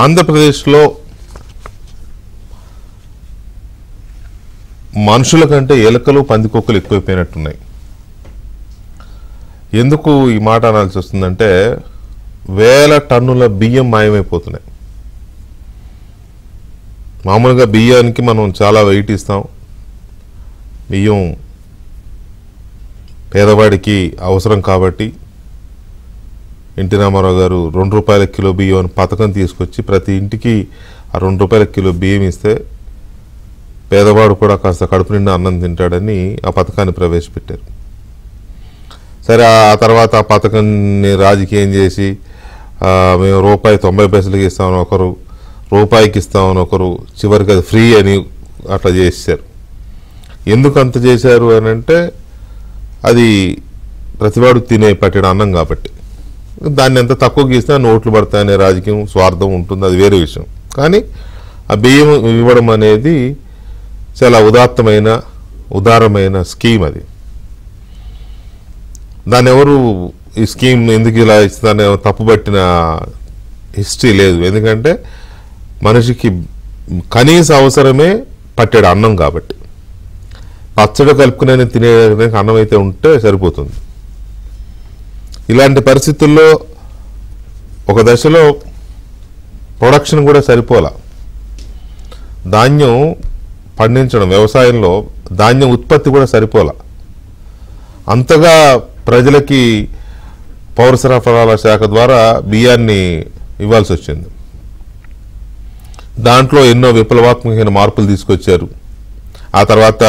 ఆంధ్రప్రదేశ్లో మనుషుల కంటే ఎలుకలు పందికొక్కులు ఎక్కువైపోయినట్టున్నాయి. ఎందుకు ఈ మాట అనాల్సి వస్తుందంటే వేల టన్నుల బియ్యం మాయమైపోతున్నాయి. మామూలుగా బియ్యానికి మనం చాలా వెయిట్ ఇస్తాం. బియ్యం పేదవాడికి అవసరం కాబట్టి ఎన్టీ రామారావు గారు ₹2 కిలో బియ్యం అని పథకం తీసుకొచ్చి ప్రతి ఇంటికి ఆ ₹2 కిలో బియ్యం ఇస్తే పేదవాడు కూడా కాస్త కడుపు నిండా అన్నం తింటాడని ఆ పథకాన్ని ప్రవేశపెట్టారు. సరే, ఆ తర్వాత ఆ పథకాన్ని రాజకీయం చేసి మేము ₹1.90 ఇస్తామని ఒకరు, రూపాయికి ఇస్తామని ఒకరు, చివరికి అది ఫ్రీ అని అట్లా చేశారు. ఎందుకు అంత చేశారు అని అంటే అది ప్రతివాడు తినే పట్టిన అన్నం కాబట్టి. దాన్ని ఎంత తక్కువకి ఇస్తే నోట్లు పడతాయనే రాజకీయం స్వార్థం ఉంటుంది, అది వేరే విషయం. కానీ ఆ బియ్యం ఇవ్వడం అనేది చాలా ఉదారమైన స్కీమ్. అది దాన్ని ఎవరు ఈ స్కీమ్ ఎందుకు ఇలా ఇస్తుందని తప్పుపట్టిన హిస్టరీ లేదు. ఎందుకంటే మనిషికి కనీస అవసరమే పట్టేడు అన్నం కాబట్టి. పచ్చడి కలుపుకునే తినే అన్నం అయితే ఉంటే సరిపోతుంది. ఇలాంటి పరిస్థితుల్లో ఒక దశలో ప్రొడక్షన్ కూడా సరిపోలా. ధాన్యం పండించడం, వ్యవసాయంలో ధాన్యం ఉత్పత్తి కూడా సరిపోలా. అంతగా ప్రజలకి పౌర సరఫరాల శాఖ ద్వారా బియ్యాన్ని ఇవ్వాల్సి వచ్చింది. దాంట్లో ఎన్నో విప్లవాత్మకమైన మార్పులు తీసుకొచ్చారు. ఆ తర్వాత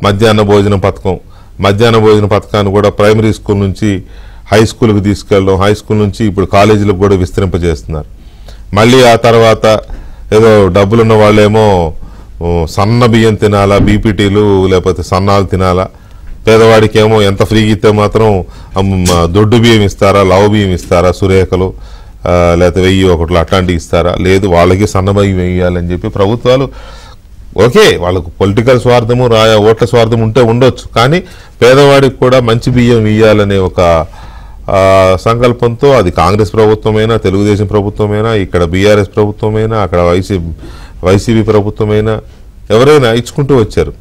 మధ్యాహ్న భోజన పథకాన్ని కూడా ప్రైమరీ స్కూల్ నుంచి హై స్కూల్కి తీసుకెళ్ళడం, హై స్కూల్ నుంచి ఇప్పుడు కాలేజీలకు కూడా విస్తరింపజేస్తున్నారు. మళ్ళీ ఆ తర్వాత ఏదో డబ్బులున్న వాళ్ళేమో సన్న బియ్యం తినాలా, బీపీటీలు లేకపోతే సన్నాలు తినాలా, పేదవాడికి ఏమో ఎంత ఫ్రీగా ఇస్తే మాత్రం దొడ్డు బియ్యం ఇస్తారా, లవ బియ్యం ఇస్తారా, సురేఖలు లేకపోతే 1000 అట్లాంటివి ఇస్తారా, లేదు వాళ్ళకి సన్న బియ్యం వేయాలని చెప్పి ప్రభుత్వాలు. ఓకే, వాళ్ళకు పొలిటికల్ స్వార్థము, ఓట్ల స్వార్థం ఉంటే ఉండొచ్చు, కానీ పేదవాడికి కూడా మంచి బియ్యం ఇవ్వాలనే ఒక సంకల్పంతో అది కాంగ్రెస్ ప్రభుత్వమైనా, తెలుగుదేశం ప్రభుత్వమైనా, ఇక్కడ బీఆర్ఎస్ ప్రభుత్వమైనా, అక్కడ వైసీపీ ప్రభుత్వమైనా ఎవరైనా ఇచ్చుకుంటూ వచ్చారు.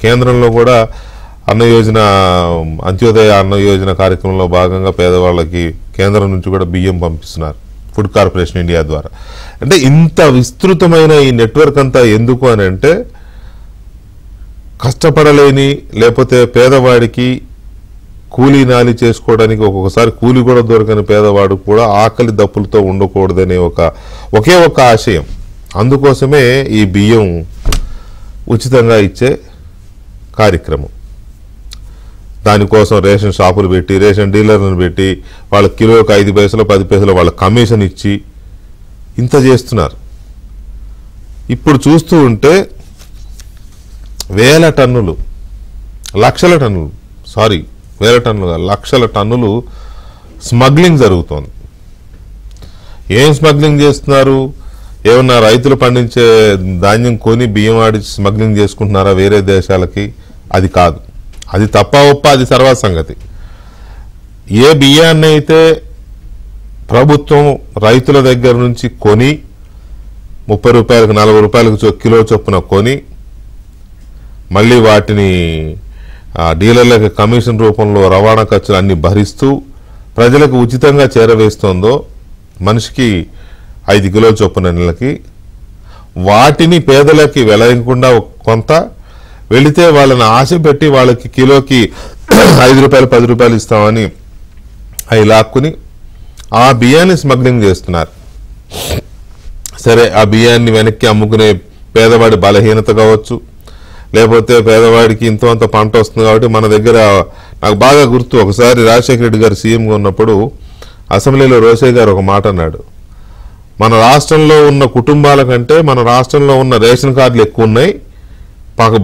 కేంద్రంలో కూడా అంత్యోదయ అన్న యోజన కార్యక్రమంలో భాగంగా పేదవాళ్ళకి కేంద్రం నుంచి కూడా బియ్యం పంపిస్తున్నారు ఫుడ్ కార్పొరేషన్ ఇండియా ద్వారా. అంటే ఇంత విస్తృతమైన ఈ నెట్వర్క్ అంతా ఎందుకు అని అంటే కష్టపడలేని లేకపోతే పేదవాడికి కూలీ నాలి చేసుకోవడానికి ఒక్కొక్కసారి కూలీ కూడా దొరకని పేదవాడు కూడా ఆకలి దప్పులతో ఉండకూడదనే ఒకే ఒక ఆశయం. అందుకోసమే ఈ బియ్యం ఉచితంగా ఇచ్చే కార్యక్రమం. దానికోసం రేషన్ షాపులు పెట్టి, రేషన్ డీలర్లను పెట్టి వాళ్ళ కిలోకి 5 పైసలు 10 పైసలు వాళ్ళ కమిషన్ ఇచ్చి ఇంత చేస్తున్నారు. ఇప్పుడు చూస్తూ ఉంటే లక్షల టన్నులు స్మగ్లింగ్ జరుగుతోంది. ఏం స్మగ్లింగ్ చేస్తున్నారు? ఏమన్నా రైతులు పండించే ధాన్యం కొని బియ్యం ఆడిచి స్మగ్లింగ్ చేసుకుంటున్నారా వేరే దేశాలకి? అది కాదు, అది తప్ప అది తర్వాత సంగతి. ఏ బియ్యాన్ని అయితే ప్రభుత్వం రైతుల దగ్గర నుంచి కొని ₹30 ₹40 కిలో చొప్పున కొని మళ్ళీ వాటిని డీలర్లకు కమిషన్ రూపంలో రవాణా ఖర్చులు అన్ని భరిస్తూ ప్రజలకు ఉచితంగా చేరవేస్తోందో, మనిషికి 5 కిలోల చొప్పున నెలకి, వాటిని పేదలకి వెలయకుండా కొంత వెళితే వాళ్ళని ఆశ పెట్టి వాళ్ళకి కిలోకి ₹5 ₹10 ఇస్తామని అవి లాక్కుని ఆ బియ్యాన్ని స్మగ్లింగ్ చేస్తున్నారు. సరే, ఆ బియ్యాన్ని వెనక్కి అమ్ముకునే పేదవాడి బలహీనత కావచ్చు, లేకపోతే పేదవాడికి ఇంతో అంత పంట వస్తుంది కాబట్టి మన దగ్గర. నాకు బాగా గుర్తు, ఒకసారి రాజశేఖర రెడ్డి గారు సీఎంగా ఉన్నప్పుడు అసెంబ్లీలో రోసయ్య గారు ఒక మాట అన్నాడు, మన రాష్ట్రంలో ఉన్న కుటుంబాల కంటే మన రాష్ట్రంలో ఉన్న రేషన్ కార్డులు ఎక్కువ ఉన్నాయి,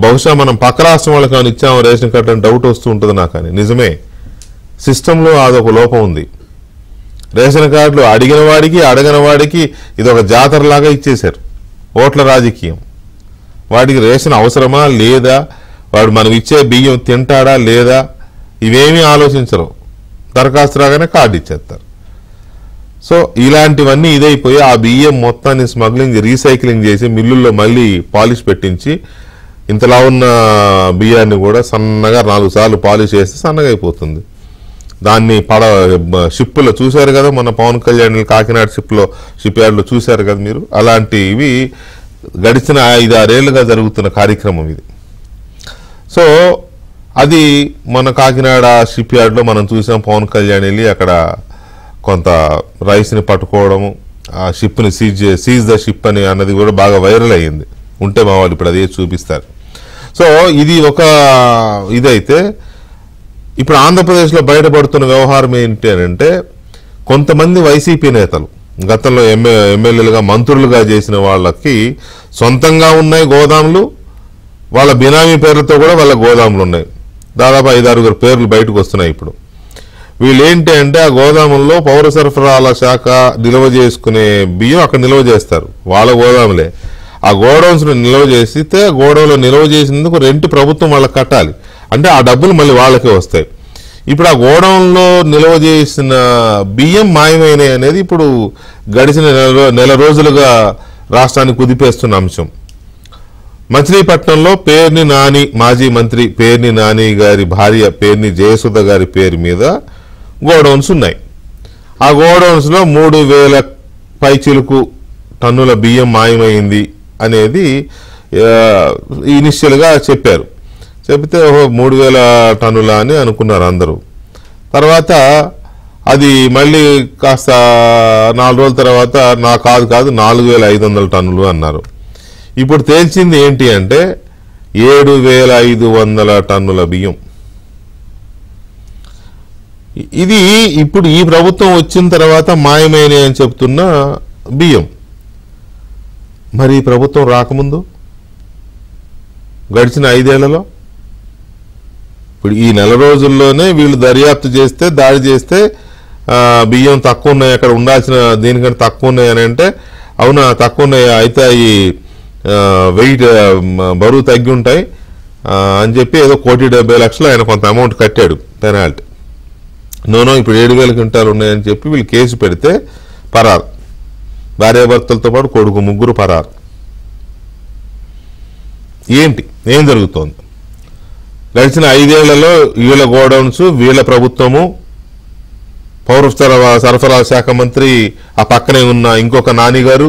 బహుశా మనం పక్క రాష్ట్రం వాళ్ళకి ఏమైనా ఇచ్చాము రేషన్ కార్డు అని డౌట్ వస్తూ ఉంటుంది నాకు. అని నిజమే, సిస్టంలో అదొక లోపం ఉంది. రేషన్ కార్డులు అడిగిన వాడికి అడగని వాడికి ఇదొక జాతరలాగా ఇచ్చేశారు. ఓట్ల రాజకీయం. వాడికి రేషన్ అవసరమా లేదా, వాడు మనం ఇచ్చే బియ్యం తింటాడా లేదా, ఇవేమీ ఆలోచించరు. దరఖాస్తు రాగానే కార్డు ఇచ్చేస్తారు. సో ఇలాంటివన్నీ ఇదైపోయి ఆ బియ్యం మొత్తాన్ని స్మగ్లింగ్ రీసైక్లింగ్ చేసి మిల్లుల్లో మళ్ళీ పాలిష్ పెట్టించి ఇంతలా ఉన్న బియ్యాన్ని కూడా సన్నగా 4 సార్లు పాలిష్ చేస్తే సన్నగా అయిపోతుంది. దాన్ని షిప్పులో చూశారు కదా, మన పవన్ కళ్యాణ్ కాకినాడ షిప్ యార్డ్లో చూశారు కదా మీరు. అలాంటివి గడిచిన 5-6 ఏళ్ళుగా జరుగుతున్న కార్యక్రమం ఇది. సో అది మన కాకినాడ షిప్ యార్డ్లో మనం చూసాం. పవన్ కళ్యాణ్ వెళ్ళి అక్కడ కొంత రైస్ని పట్టుకోవడము, ఆ షిప్ని సీజ్ ద షిప్ అని అన్నది కూడా బాగా వైరల్ అయ్యింది. ఉంటే మా వాళ్ళు ఇప్పుడు అదే చూపిస్తారు. సో ఇది ఒక ఇదైతే ఇప్పుడు ఆంధ్రప్రదేశ్లో బయటపడుతున్న వ్యవహారం ఏంటి అని అంటే, కొంతమంది వైసీపీ నేతలు గతంలో ఎమ్మెల్యేలుగా మంత్రులుగా చేసిన వాళ్ళకి సొంతంగా ఉన్నాయి గోదాములు, వాళ్ళ బినామీ పేర్లతో కూడా వాళ్ళ గోదాములు ఉన్నాయి. దాదాపు 5-6 పేర్లు బయటకు వస్తున్నాయి. ఇప్పుడు వీళ్ళు ఏంటి అంటే ఆ గోదాముల్లో పౌర సరఫరాల శాఖ నిల్వ చేసుకునే బియ్యం అక్కడ నిల్వ చేస్తారు, వాళ్ళ గోదాములే. ఆ గోడౌన్స్ నిల్వ చేస్తే గోడౌన్లో నిల్వ చేసినందుకు రెంట్ ప్రభుత్వం వాళ్ళకి కట్టాలి, అంటే ఆ డబ్బులు మళ్ళీ వాళ్ళకే వస్తాయి. ఇప్పుడు ఆ గోడౌన్లో నిల్వ చేసిన బియ్యం మాయమైనవి అనేది ఇప్పుడు గడిచిన నెల రోజులుగా రాష్ట్రాన్ని కుదిపేస్తున్న అంశం. మచిలీపట్నంలో పేర్ని నాని, మాజీ మంత్రి పేర్ని నాని గారి భార్య పేర్ని జయసుధ గారి పేరు మీద గోడౌన్స్ ఉన్నాయి. ఆ గోడౌన్స్లో 3000 పైచిలుకు టన్నుల బియ్యం మాయమైంది అనేది ఇనిషియల్గా చెప్పారు. చెబితే 3000 టన్నుల అని అనుకున్నారు అందరూ. తర్వాత అది మళ్ళీ కాస్త 4 రోజుల తర్వాత కాదు 4500 టన్నులు అన్నారు. ఇప్పుడు తేల్చింది ఏంటి అంటే 7500 టన్నుల బియ్యం. ఇది ఇప్పుడు ఈ ప్రభుత్వం వచ్చిన తర్వాత మాయమైనవి అని చెప్తున్న బియ్యం. మరి ఈ ప్రభుత్వం రాకముందు గడిచిన 5 ఏళ్లలో ఇప్పుడు ఈ నెల రోజుల్లోనే వీళ్ళు దర్యాప్తు చేస్తే దాడి చేస్తే బియ్యం తక్కువ ఉన్నాయి, అక్కడ ఉండాల్సిన దీనికంటే తక్కువ ఉన్నాయి అని అంటే, అవునా తక్కువ ఉన్నాయి అయితే ఈ వెయిట్ బరువు తగ్గి ఉంటాయి అని చెప్పి ఏదో 1,70,00,000 ఆయన కొంత అమౌంట్ కట్టాడు పెనాల్టీ. నోనో ఇప్పుడు 7,000 క్వింటాలు ఉన్నాయని చెప్పి వీళ్ళు కేసు పెడితే పరారు, భార్యాభర్తలతో పాటు కొడుకు ముగ్గురు పరారు. ఏం జరుగుతోంది? గడిచిన 5 ఏళ్లలో వీళ్ళ గోడౌన్స్, వీళ్ళ ప్రభుత్వము, పౌర సరఫరా శాఖ మంత్రి ఆ పక్కనే ఉన్న ఇంకొక నాని గారు,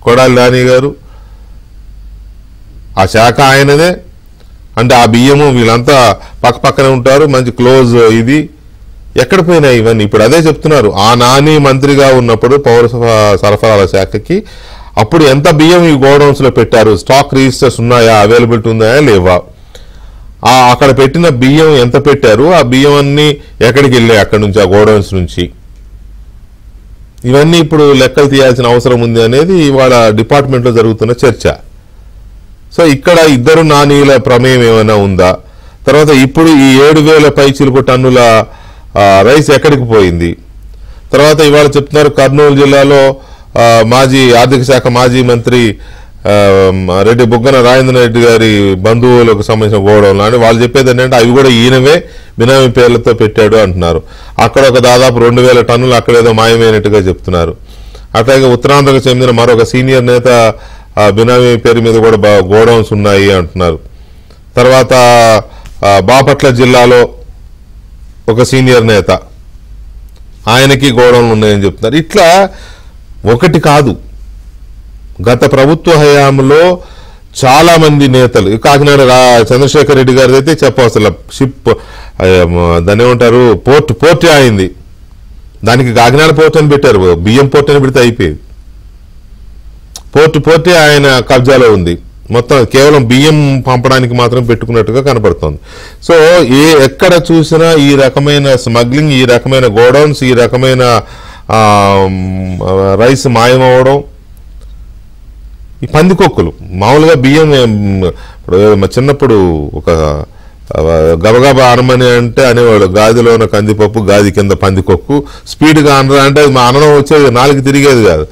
కొడాలి నాని గారు, ఆ శాఖ ఆయనదే. అంటే ఆ బియ్యము వీళ్ళంతా పక్కనే ఉంటారు, మంచి క్లోజ్. ఇది ఎక్కడ పోయినాయి ఇవన్నీ? ఇప్పుడు అదే చెప్తున్నారు. ఆ నాని మంత్రిగా ఉన్నప్పుడు పౌర సరఫరాల శాఖకి అప్పుడు ఎంత బియ్యం ఈ గోడౌన్స్ లో పెట్టారు, స్టాక్ రిజిస్టర్స్ ఉన్నాయా, అవైలబిలిటీ ఉన్నాయా లేవా, అక్కడ పెట్టిన బియ్యం ఎంత పెట్టారు, ఆ బియ్యం అన్ని ఎక్కడికి వెళ్ళాయి అక్కడి నుంచి, ఆ గోడౌన్స్ నుంచి, ఇవన్నీ ఇప్పుడు లెక్కలు తీయాల్సిన అవసరం ఉంది అనేది ఇవాళ డిపార్ట్మెంట్లో జరుగుతున్న చర్చ. సో ఇక్కడ ఇద్దరు నానీల ప్రమేయం ఏమైనా ఉందా? తర్వాత ఇప్పుడు ఈ 7,000 పైచిలుకు టన్నుల రైస్ ఎక్కడికి పోయింది? తర్వాత ఇవాళ చెప్తున్నారు కర్నూలు జిల్లాలో మాజీ ఆర్థిక శాఖ మాజీ మంత్రి రెడ్డి బుగ్గన రాజేంద్ర రెడ్డి గారి బంధువులకు సంబంధించిన గోడౌన్లు అని వాళ్ళు చెప్పేది ఏంటంటే అవి కూడా ఈయనవే బినామీ పేర్లతో పెట్టాడు అంటున్నారు. అక్కడ ఒక దాదాపు 2,000 టన్నులు అక్కడేదో మాయమైనట్టుగా చెప్తున్నారు. అట్లాగే ఉత్తరాంధ్రకు చెందిన మరొక సీనియర్ నేత బినామీ పేరు మీద కూడా గోడౌన్స్ ఉన్నాయి అంటున్నారు. తర్వాత బాపట్ల జిల్లాలో ఒక సీనియర్ నేత, ఆయనకి గోడౌన్లు ఉన్నాయని చెప్తున్నారు. ఇట్లా ఒకటి కాదు, గత ప్రభుత్వ హయాంలో చాలా మంది నేతలు, కాకినాడ చంద్రశేఖర్ రెడ్డి గారిది అయితే చెప్పవసరం, షిప్ దాన్ని ఏమంటారు పోర్ట్ అయింది, దానికి కాకినాడ పోర్ట్ అని పెట్టారు, బియ్యం పోర్ట్ అని పెడితే అయిపోయేది. పోర్టే ఆయన కబ్జాలో ఉంది, మొత్తం కేవలం బియ్యం పంపడానికి మాత్రం పెట్టుకున్నట్టుగా కనపడుతోంది. సో ఎక్కడ చూసినా ఈ రకమైన స్మగ్లింగ్, ఈ రకమైన గోడౌన్స్, ఈ రకమైన రైస్ మాయమవడం, ఈ పందికొక్కులు మామూలుగా బియ్యం చిన్నప్పుడు ఒక గబగబా అనమని అంటే అనేవాడు, గాదిలో ఉన్న కందిపప్పు, గాది కింద పందికొక్కు, స్పీడ్గా అనరా అంటే అది మా అనడం వచ్చేది, 4 తిరిగేది కాదు.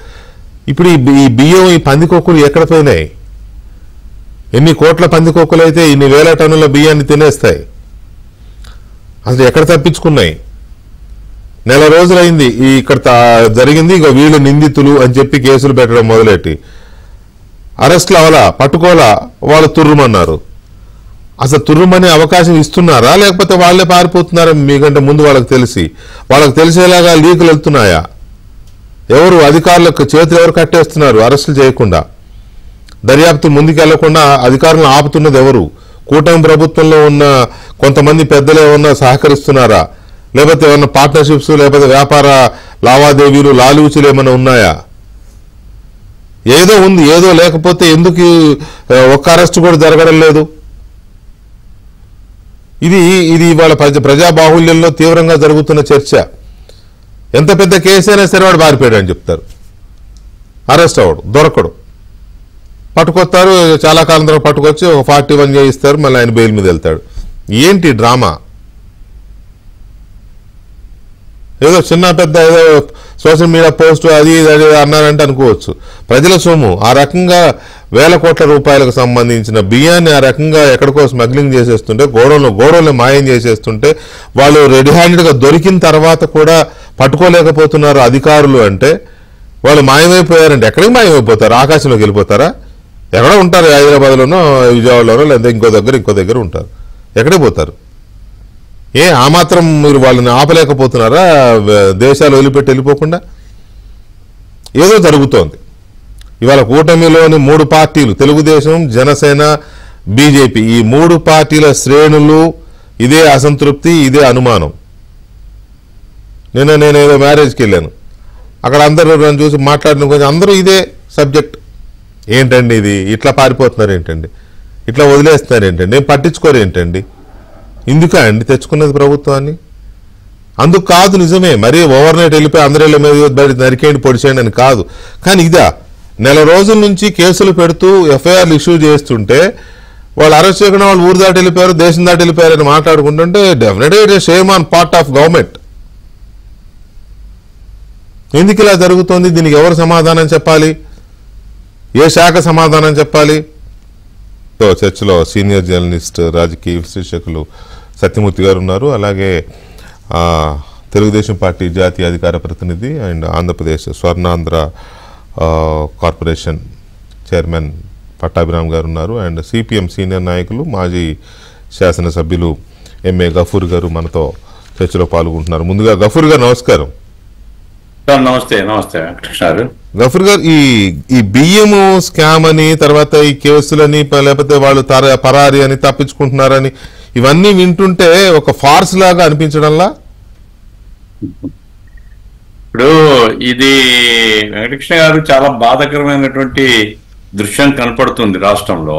ఇప్పుడు ఈ బియ్యం, ఈ పందికొక్కులు ఎక్కడ పోయినాయి? ఎన్ని కోట్ల పందికొక్కులు అయితే ఇన్ని వేల టన్నుల బియ్యాన్ని తినేస్తాయి, అసలు ఎక్కడ తప్పించుకున్నాయి? నెల రోజులైంది ఇక్కడ జరిగింది, ఇక వీళ్ళు నిందితులు అని చెప్పి కేసులు పెట్టడం మొదలెట్టి అరెస్టులు అవలా, పట్టుకోలా, వాళ్ళు తుర్రుమన్నారు. అసలు తుర్రుమనే అవకాశం ఇస్తున్నారా లేకపోతే వాళ్ళే పారిపోతున్నారా? మీకంటే ముందు వాళ్ళకి తెలిసేలాగా లీకులు వెళ్తున్నాయా? ఎవరు అధికారులకు చేతులు ఎవరు కట్టేస్తున్నారు అరెస్టులు చేయకుండా? దర్యాప్తు ముందుకెళ్లకుండా అధికారులను ఆపుతున్నది ఎవరు? కూటమి ప్రభుత్వంలో ఉన్న కొంతమంది పెద్దలు ఏమన్నా సహకరిస్తున్నారా? లేకపోతే ఏమన్నా పార్ట్నర్షిప్స్, లేకపోతే వ్యాపార లావాదేవీలు, లాలూచీలు ఏమైనా ఉన్నాయా? ఏదో ఉంది, ఏదో లేకపోతే ఎందుకు ఒక్క అరెస్ట్ కూడా జరగడం లేదు? ఇది ఇవాళ ప్రజాబాహుల్యంలో తీవ్రంగా జరుగుతున్న చర్చ. ఎంత పెద్ద కేసు అయినా సరే వాడు పారిపోయాడు అని చెప్తారు. అరెస్ట్ అవ్వడు, దొరకడు, పట్టుకొస్తారు. చాలా కాలం తర్వాత పట్టుకొచ్చి ఒక 41 చేయిస్తారు, మళ్ళీ ఆయన బెయిల్ మీద వెళ్తాడు. ఏంటి డ్రామా? ఏదో చిన్న పెద్ద ఏదో సోషల్ మీడియా పోస్ట్ అది అన్నారంటే అనుకోవచ్చు. ప్రజల సొమ్ము ఆ రకంగా వేల కోట్ల రూపాయలకు సంబంధించిన బియ్యాన్ని ఆ రకంగా ఎక్కడికో స్మగ్లింగ్ చేసేస్తుంటే, గోడౌన్లో మాయం చేసేస్తుంటే, వాళ్ళు రెడీ హ్యాండెడ్గా దొరికిన తర్వాత కూడా పట్టుకోలేకపోతున్నారు అధికారులు అంటే వాళ్ళు మాయమైపోయారంటే ఎక్కడికి మాయమైపోతారు? ఆకాశంలోకి వెళ్ళిపోతారా? ఎక్కడో ఉంటారు, హైదరాబాద్లోనో విజయవాడలోనో లేదా ఇంకో దగ్గర ఉంటారు. ఎక్కడికి పోతారు? ఆ మాత్రం మీరు వాళ్ళని ఆపలేకపోతున్నారా దేశాలు వదిలిపెట్టి వెళ్ళిపోకుండా? ఏదో జరుగుతోంది. ఇవాళ కూటమిలోని 3 పార్టీలు, తెలుగుదేశం, జనసేన, బీజేపీ, ఈ 3 పార్టీల శ్రేణులు ఇదే అసంతృప్తి, ఇదే అనుమానం. నేనేదో మ్యారేజ్కి వెళ్ళాను, అక్కడ అందరూ నన్ను చూసి మాట్లాడిన కొంచెం అందరూ ఇదే సబ్జెక్ట్. ఏంటండి ఇది? ఇట్లా పారిపోతున్నారు ఏంటండి? ఇట్లా వదిలేస్తున్నారు ఏంటండి? ఏం పట్టించుకోరు ఏంటండి? ఇందుకా అండి తెచ్చుకున్నది ప్రభుత్వాన్ని? అందుకు కాదు, నిజమే. మరీ ఓవర్ నైట్ వెళ్ళిపోయి అందరిళ్ళ మీద నరికేయండి, పొడిచేయండి అని కాదు. కానీ ఇదా నెల రోజుల నుంచి కేసులు పెడుతూ ఎఫ్ఐఆర్లు ఇష్యూ చేస్తుంటే వాళ్ళు అరెస్ట్ చేయకుండా వాళ్ళు ఊరు దాటి వెళ్ళిపోయారు, దేశం దాటి వెళ్ళిపోయారు అని మాట్లాడుకుంటుంటే డెఫినెట్గా it is shame on part of government. ఎందుకు ఇలా జరుగుతోంది? దీనికి ఎవరు సమాధానం చెప్పాలి? ఏ శాఖ సమాధానం చెప్పాలి? చర్చలో సీనియర్ జర్నలిస్ట్, రాజకీయ విశ్లేషకులు సత్యమూర్తి గారు ఉన్నారు. అలాగే తెలుగుదేశం పార్టీ జాతీయ అధికార ప్రతినిధి and Andhra Pradesh Swarnandhra corporation chairman Pattabhiram గారు ఉన్నారు. అండ్ సిపిఎం సీనియర్ నాయకులు, మాజీ శాసనసభ్యులు ఎంఏ గఫూర్ గారు మనతో చర్చలో పాల్గొంటున్నారు. ముందుగా గఫూర్ గారు నమస్కారం. నమస్తే. నమస్తే కృష్ణ. గఫూర్ గారు, ఈ బియ్యం స్కామ్ అని, తర్వాత ఈ కేసులని, లేకపోతే వాళ్ళు పరారి అని, తప్పించుకుంటున్నారని ఇవన్నీ వింటుంటే ఒక ఫార్స్ లాగా అనిపించడంలా? ఇప్పుడు ఇది వెంకటకృష్ణ గారు చాలా బాధాకరమైనటువంటి దృశ్యం కనపడుతుంది రాష్ట్రంలో.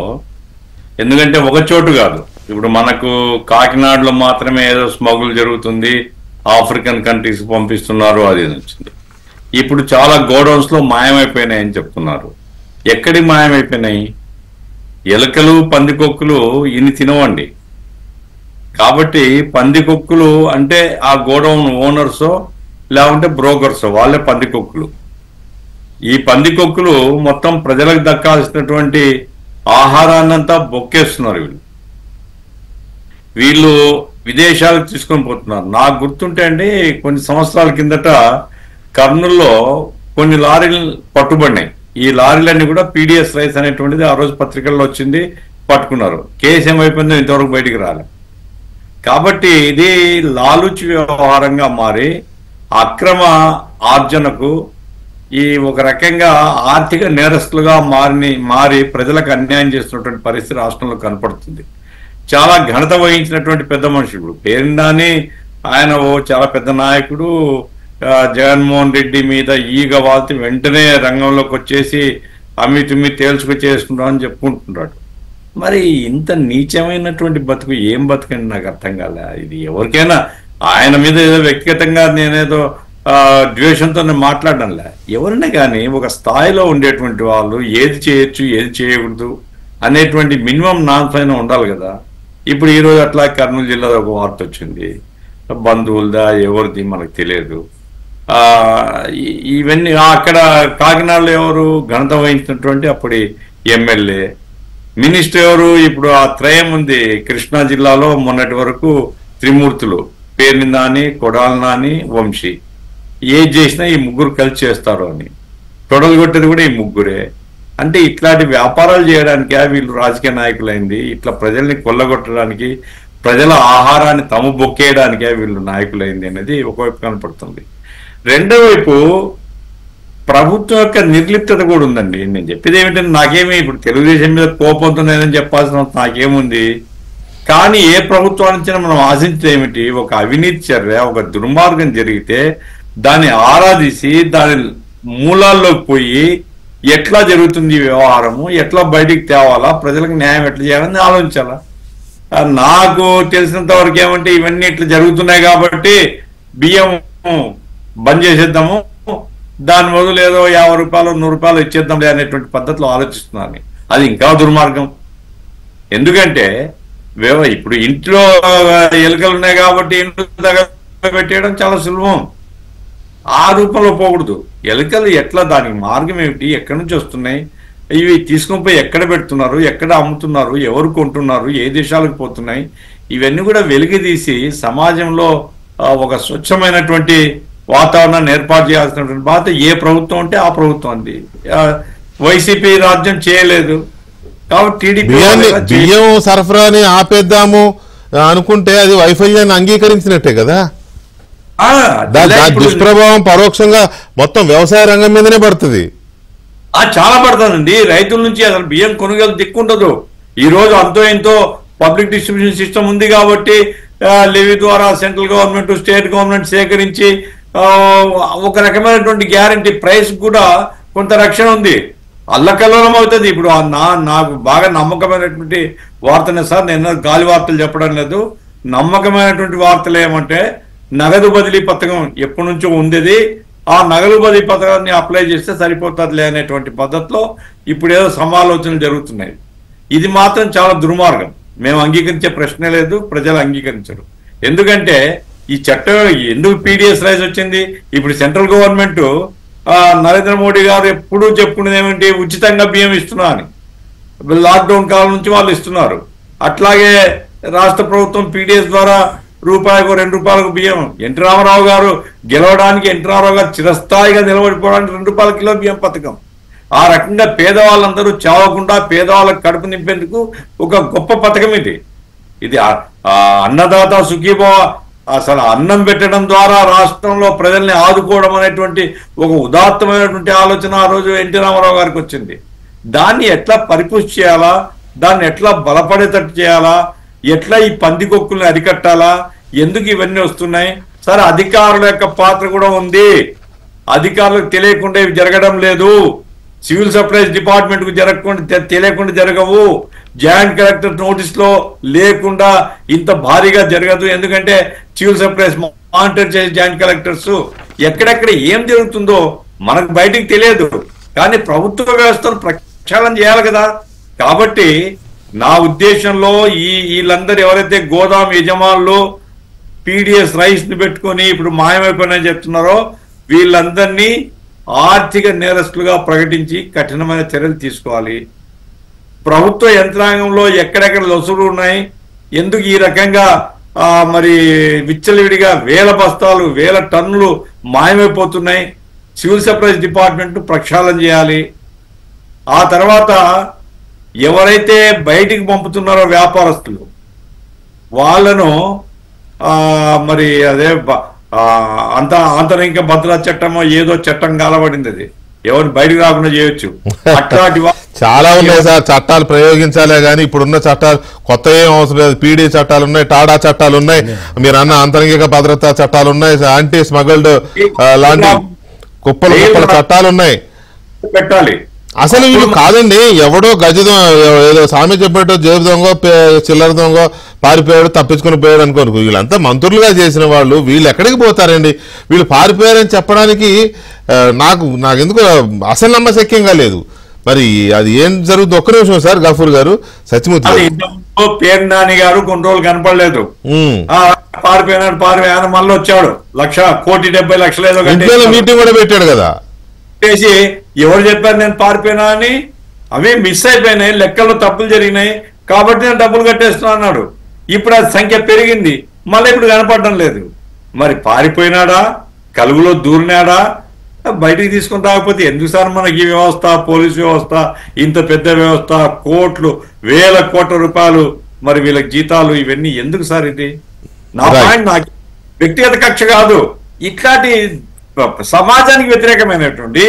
ఎందుకంటే ఒక చోటు కాదు, ఇప్పుడు మనకు కాకినాడలో మాత్రమే ఏదో స్మగుల్ జరుగుతుంది, ఆఫ్రికన్ కంట్రీస్ పంపిస్తున్నారు అది వచ్చింది. ఇప్పుడు చాలా గోడౌన్స్ లో మాయమైపోయినాయి అని చెప్తున్నారు. ఎక్కడి మాయమైపోయినాయి? ఎలుకలు, పందికొక్కులు ఇన్ని తినవండి. కాబట్టి పందికొక్కులు అంటే ఆ గోడౌన్ ఓనర్సో లేకుంటే బ్రోకర్సో వాళ్ళే పందికొక్కులు. ఈ పందికొక్కులు మొత్తం ప్రజలకు దక్కాల్సినటువంటి ఆహారాన్నంతా బొక్కేస్తున్నారు. వీళ్ళు విదేశాలకు తీసుకొని పోతున్నారు. నాకు గుర్తుంటే అండి, కొన్ని సంవత్సరాల కిందట కర్నూలులో కొన్ని లారీలు పట్టుబడినాయి. ఈ లారీలన్నీ కూడా పీడిఎస్ రైస్ అనేటువంటిది ఆ రోజు పత్రికల్లో వచ్చింది, పట్టుకున్నారు. కేసు ఏమైపోయిందో ఇంతవరకు బయటికి రాలేదు. కాబట్టి ఇది లాలూచి వ్యవహారంగా మారి అక్రమ ఆర్జనకు ఈ ఒక రకంగా ఆర్థిక నేరస్తులుగా మారి ప్రజలకు అన్యాయం చేస్తున్నటువంటి పరిస్థితి రాష్ట్రంలో కనపడుతుంది. చాలా ఘనత వహించినటువంటి పెద్ద మనుషులు, పేరుండాని ఆయన ఓ చాలా పెద్ద నాయకుడు, జగన్మోహన్ రెడ్డి మీద ఈగ వాల్తి వెంటనే రంగంలోకి వచ్చేసి అమ్మి తేల్చుకొచ్చేసుకుంటాం అని చెప్పుకుంటున్నాడు. మరి ఇంత నీచమైనటువంటి బతుకు ఏం బతుకండి నాకు అర్థం కాలే. ఇది ఎవరికైనా ఆయన మీద ఏదో వ్యక్తిగతంగా నేనేదో ద్వేషంతో మాట్లాడడంలే. ఎవరైనా కానీ ఒక స్థాయిలో ఉండేటువంటి వాళ్ళు ఏది చేయొచ్చు ఏది చేయకూడదు అనేటువంటి మినిమం నామ్స్ అయినా ఉండాలి కదా. ఇప్పుడు ఈరోజు అట్లా కర్నూలు జిల్లాలో ఒక వార్త వచ్చింది, బంధువులదా ఎవరిది మనకు తెలియదు. ఇవన్నీ అక్కడ కాకినాడలో ఎవరు ఘనత వహించినటువంటి అప్పటి ఎమ్మెల్యే, మినిస్టర్ ఎవరు, ఇప్పుడు ఆ త్రయం ఉంది కృష్ణా జిల్లాలో మొన్నటి వరకు త్రిమూర్తులు, పేర్ని నాని, కొడాలి నాని, వంశీ ఏది చేసినా ఈ ముగ్గురు కలిసి చేస్తారు అని. తొడలు కొట్టేది కూడా ఈ ముగ్గురే. అంటే ఇట్లాంటి వ్యాపారాలు చేయడానికే వీళ్ళు రాజకీయ నాయకులైంది. ఇట్లా ప్రజల్ని కొల్లగొట్టడానికి, ప్రజల ఆహారాన్ని తమ బొక్కేయడానికే వీళ్ళు నాయకులైంది అనేది ఒకవైపు కనపడుతుంది. రెండో వైపు ప్రభుత్వం యొక్క నిర్లిప్తత కూడా ఉందండి. నేను చెప్పేది ఏమిటంటే, నాకేమి ఇప్పుడు తెలుగుదేశం మీద కోపంతో నేనని చెప్పాల్సిన నాకేముంది. కానీ ఏ ప్రభుత్వానికి మనం ఆశించేది ఏమిటి? ఒక అవినీతి చర్య, ఒక దుర్మార్గం జరిగితే దాన్ని ఆరాధించి దాని మూలాల్లోకి పోయి ఎట్లా జరుగుతుంది ఈ వ్యవహారము, ఎట్లా బయటికి తేవాలా, ప్రజలకు న్యాయం ఎట్లా చేయాలని ఆలోచించాలా. నాకు తెలిసినంత వరకు ఏమంటే ఇవన్నీ ఇట్లా జరుగుతున్నాయి కాబట్టి బియ్యం బంద్ చేసేద్దాము, దాని మొదలు ఏదో 50 రూపాయలు 100 రూపాయలు ఇచ్చేద్దాం అనేటువంటి పద్ధతిలో ఆలోచిస్తున్నాను. అది ఇంకా దుర్మార్గం. ఎందుకంటే ఇప్పుడు ఇంట్లో ఎలుకలు ఉన్నాయి కాబట్టి ఇంట్లో దగ్గర పెట్టేయడం చాలా సులభం. ఆ రూపంలో పోకూడదు. ఎలుకలు ఎట్లా, దానికి మార్గం ఏమిటి, ఎక్కడి నుంచి వస్తున్నాయి, ఇవి తీసుకొని పోయి ఎక్కడ పెడుతున్నారు, ఎక్కడ అమ్ముతున్నారు, ఎవరు కొంటున్నారు, ఏ దేశాలకు పోతున్నాయి, ఇవన్నీ కూడా వెలికి తీసి సమాజంలో ఒక స్వచ్ఛమైనటువంటి వాతావరణాన్ని ఏర్పాటు చేయాల్సినటువంటి బాధ్యత ఏ ప్రభుత్వం ఉంటే ఆ ప్రభుత్వం అంది. వైసీపీ రాజ్యం చేయలేదు కాబట్టి టీడీపీ బియ్యం సరఫరాని ఆపేద్దాము అనుకుంటే అది వైఫల్యాన్ని అంగీకరించినట్టే కదా. దుష్ప్రభావం పరోక్షంగా మొత్తం వ్యవసాయ రంగం మీదనే పడుతుంది. చాలా పడుతుందండి. రైతుల నుంచి అసలు బియ్యం కొనుగోలు దిక్కుండదు. ఈ రోజు అంతో ఎంతో పబ్లిక్ డిస్ట్రిబ్యూషన్ సిస్టమ్ ఉంది కాబట్టి లెవీ ద్వారా సెంట్రల్ గవర్నమెంట్, స్టేట్ గవర్నమెంట్ సేకరించి ఒక రకమైనటువంటి గ్యారంటీ ప్రైస్ కూడా కొంత రక్షణ ఉంది. అల్లకల్లోలం అవుతుంది. ఇప్పుడు నాకు బాగా నమ్మకమైనటువంటి వార్తనే సార్, నేను గాలి వార్తలు చెప్పడం లేదు, నమ్మకమైనటువంటి వార్తలు ఏమంటే నగదు బదిలీ పథకం ఎప్పటి నుంచో ఉంది. ఆ నగదు బదిలీ పథకాన్ని అప్లై చేస్తే సరిపోతుందిలే అనేటువంటి పద్ధతిలో ఇప్పుడు ఏదో సమాలోచనలు జరుగుతున్నాయి. ఇది మాత్రం చాలా దుర్మార్గం. మేము అంగీకరించే ప్రశ్నే లేదు, ప్రజలు అంగీకరించరు. ఎందుకంటే ఈ చట్టం ఎందుకు పీడిఎస్ రైజ్ వచ్చింది? ఇప్పుడు సెంట్రల్ గవర్నమెంట్ నరేంద్ర మోడీ గారు ఎప్పుడూ చెప్పుకునేది ఏమిటి, ఉచితంగా బియ్యం ఇస్తున్నా అని. లాక్డౌన్ కాలం నుంచి వాళ్ళు ఇస్తున్నారు. అట్లాగే రాష్ట్ర ప్రభుత్వం పీడిఎస్ ద్వారా రూపాయికో 2 రూపాయలకు బియ్యం. ఎన్టీ రామారావు గారు గెలవడానికి, ఎన్టీ రామారావు గారు చిరస్థాయిగా నిలబడిపోవడానికి 2 రూపాయల కిలో బియ్యం పథకం. ఆ రకంగా పేదవాళ్ళందరూ చావకుండా పేదవాళ్ళకు కడుపు నింపేందుకు ఒక గొప్ప పథకం ఇది. ఇది అన్నదాత సుఖీభవ, అసలు అన్నం పెట్టడం ద్వారా రాష్ట్రంలో ప్రజల్ని ఆదుకోవడం అనేటువంటి ఒక ఉదాత్తమైనటువంటి ఆలోచన ఆ రోజు ఎన్టీ రామారావు గారికి వచ్చింది. దాన్ని ఎట్లా పరిపుష్టి చేయాలా, దాన్ని ఎట్లా బలపడేటట్టు చేయాలా, ఎట్లా ఈ పందికొక్కుల్ని అరికట్టాలా, ఎందుకు ఇవన్నీ వస్తున్నాయి? సరే, అధికారుల యొక్క పాత్ర కూడా ఉంది. అధికారులకు తెలియకుండా ఇవి జరగడం లేదు. సివిల్ సప్లైస్ డిపార్ట్మెంట్ కు తెలియకుండా జరగవు. జాయింట్ కలెక్టర్ నోటీస్ లో లేకుండా ఇంత భారీగా జరగదు. ఎందుకంటే సివిల్ సప్లైస్ మానిటర్ చేసే జాయింట్ కలెక్టర్స్ ఎక్కడెక్కడ ఏం జరుగుతుందో మనకు బయటికి తెలియదు. కానీ ప్రభుత్వ వ్యవస్థను ప్రక్షాళన చేయాలి కదా. కాబట్టి నా ఉద్దేశంలో వీళ్ళందరూ ఎవరైతే గోదాం యజమానులు పీడిఎస్ రైస్ ని పెట్టుకొని ఇప్పుడు మాయమైపోయినా చెప్తున్నారో వీళ్ళందరినీ ఆర్థిక నేరస్తులుగా ప్రకటించి కఠినమైన చర్యలు తీసుకోవాలి. ప్రభుత్వ యంత్రాంగంలో ఎక్కడెక్కడ లొసులు ఉన్నాయి, ఎందుకు ఈ రకంగా మరి విచ్చలవిడిగా 1000 బస్తాలు 1000 టన్నులు మాయమైపోతున్నాయి, సివిల్ సప్లైస్ డిపార్ట్మెంట్ ప్రక్షాళన చేయాలి. ఆ తర్వాత ఎవరైతే బయటికి పంపుతున్నారో వ్యాపారస్తులు వాళ్ళను మరి అదే అంతరింక భద్రతా చట్టమో ఏదో చట్టం కాలబడింది, అది ఎవరు బయటకు రాకుండా చేయొచ్చు. అట్లాంటి చాలా ఉన్నాయి సార్ చట్టాలు ప్రయోగించాలే కానీ ఇప్పుడున్న చట్టాలు కొత్త ఏం అవసరం లేదు. పీడీ చట్టాలు ఉన్నాయి, టాడా చట్టాలు ఉన్నాయి, మీరు అన్న అంతరింగిక భద్రతా చట్టాలు ఉన్నాయి, యాంటీ స్మగల్డ్ లాంటి కుప్పల చట్టాలు ఉన్నాయి పెట్టాలి. అసలు వీళ్ళు కాదండి, ఎవడో ఏదో సామి చెప్పేటో జేబు దొంగ చిల్లర దొంగ పారిపోయాడు తప్పించుకుని పోయాడు అనుకోను. వీళ్ళంతా మంత్రులుగా చేసిన వాళ్ళు, వీళ్ళు ఎక్కడికి పోతారండి? వీళ్ళు పారిపోయారని చెప్పడానికి నాకు ఎందుకు అసలు నమ్మశక్యంగా లేదు. మరి అది ఏం జరుగుతుంది? ఒక్క నిమిషం సార్ గఫూర్ గారు, సత్యమూర్తి పేరు నాని గారు కొన్ని రోజులు కనపడలేదు, పారిపోయాను మళ్ళీ వచ్చాడు. 1,70,00,000 ఏదో మీటింగ్ కూడా పెట్టాడు కదా. చేసి ఎవరు చెప్పారు నేను పారిపోయినా అని? అవి మిస్ అయిపోయినాయి, లెక్కల్లో తప్పులు జరిగినాయి కాబట్టి నేను డబ్బులు కట్టేస్తున్నా అన్నాడు. ఇప్పుడు అది సంఖ్య పెరిగింది, మళ్ళీ ఇప్పుడు కనపడడం లేదు. మరి పారిపోయినాడా, కలుగులో దూరినాడా, బయటికి తీసుకుని రాకపోతే ఎందుకు సార్ మనకి ఈ వ్యవస్థ, పోలీసు వ్యవస్థ, ఇంత పెద్ద వ్యవస్థ, కోట్లు, వేల కోట్ల రూపాయలు, మరి వీళ్ళకి జీతాలు, ఇవన్నీ ఎందుకు సార్? ఇది నా పాయింట్. నాకు వ్యక్తిగత కక్ష కాదు, ఇట్లాంటి సమాజానికి వ్యతిరేకమైనటువంటి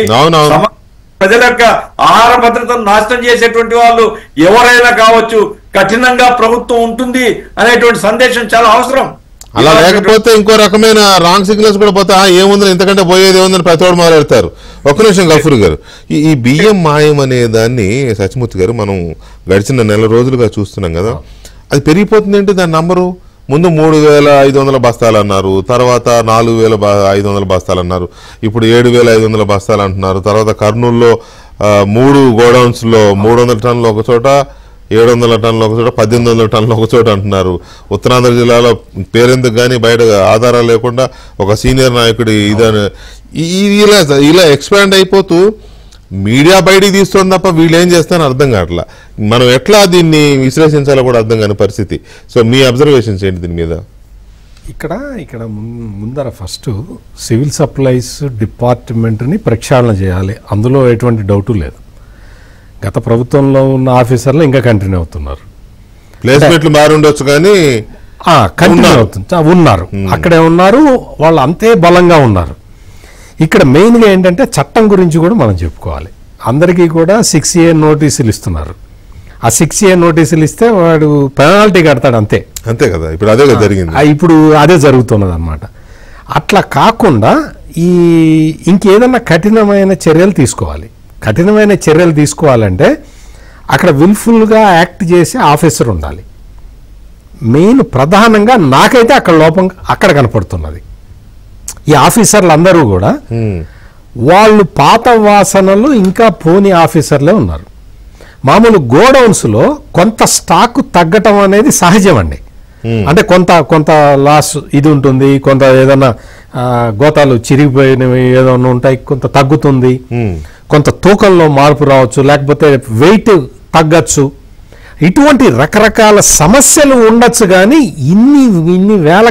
ప్రజల యొక్క ఆహార భద్రతను నాశనం చేసేటువంటి వాళ్ళు ఎవరైనా కావచ్చు, కఠినంగా ప్రభుత్వం ఉంటుంది అనేటువంటి సందేశం చాలా అవసరం. అలా లేకపోతే ఇంకో రకమైన రాంగ్ సిగ్నల్స్ కూడా పోతే ఏముందని, ఇంతకంటే పోయేది ఏముందని ప్రతివాడు మొదలెడతారు. ఒక్క నిమిషం గఫూర్ గారు, ఈ బియ్యం మాయం అనే దాన్ని సత్యమూర్తి గారు మనం గడిచిన నెల రోజులుగా చూస్తున్నాం కదా, అది పెరిగిపోతుంది ఏంటి దాని నంబరు? ముందు 3,500 బస్తాలు అన్నారు, తర్వాత 4,500 బస్తాలు అన్నారు, ఇప్పుడు 7,500 బస్తాలు అంటున్నారు. తర్వాత కర్నూలులో 3 గోడౌన్స్లో 300 టన్నులు ఒక చోట, 700 టన్నులు ఒక చోట, 1,800 టన్నులు ఒక చోట అంటున్నారు. ఉత్తరాంధ్ర జిల్లాలో పేరెందుకు కానీ బయట ఆధారాలు లేకుండా ఒక సీనియర్ నాయకుడి ఇదని ఇలా ఎక్స్పాండ్ అయిపోతూ మీడియా బయటికి తీస్తుంది తప్ప వీళ్ళు ఏం చేస్తారని అర్థం కావట్లా. మనం ఎట్లా దీన్ని విశ్లేషించాలో కూడా అర్థం కాని పరిస్థితి. సో మీ అబ్జర్వేషన్స్ ఏంటి దీని మీద? ఇక్కడ ముందర ఫస్ట్ సివిల్ సప్లైస్ డిపార్ట్మెంట్ని ప్రక్షాళన చేయాలి, అందులో ఎటువంటి డౌటు లేదు. గత ప్రభుత్వంలో ఉన్న ఆఫీసర్లు ఇంకా కంటిన్యూ అవుతున్నారు. ప్లేస్మెంట్లు మారి ఉండొచ్చు కానీ కంటిన్యూ అవుతుంది, ఉన్నారు, అక్కడే ఉన్నారు, వాళ్ళు అంతే బలంగా ఉన్నారు. ఇక్కడ మెయిన్గా ఏంటంటే చట్టం గురించి కూడా మనం చెప్పుకోవాలి. అందరికీ కూడా 6A నోటీసులు ఇస్తున్నారు. ఆ 6A నోటీసులు ఇస్తే వాడు పెనాల్టీ కడతాడు, అంతే కదా. ఇప్పుడు అదే జరిగింది, ఇప్పుడు అదే జరుగుతున్నది అనమాట. అట్లా కాకుండా ఇంకేదన్నా కఠినమైన చర్యలు తీసుకోవాలి. కఠినమైన చర్యలు తీసుకోవాలంటే అక్కడ విల్ఫుల్గా యాక్ట్ చేసే ఆఫీసర్ ఉండాలి. మెయిన్ ప్రధానంగా నాకైతే అక్కడ లోపం అక్కడ కనపడుతున్నది. ఈ ఆఫీసర్లు అందరూ కూడా వాళ్ళు పాత వాసనలు ఇంకా పోని ఆఫీసర్లే ఉన్నారు. మామూలు గోడౌన్స్లో కొంత స్టాక్ తగ్గటం అనేది సహజం అండి. అంటే కొంత లాస్ ఇది ఉంటుంది, కొంత ఏదన్నా గోతాలు చిరిగిపోయినవి ఏదన్నా ఉంటాయి, కొంత తగ్గుతుంది, కొంత తూకంలో మార్పు రావచ్చు, లేకపోతే వెయిట్ తగ్గచ్చు. ఇటువంటి రకరకాల సమస్యలు ఉండొచ్చు. కానీ ఇన్ని వేల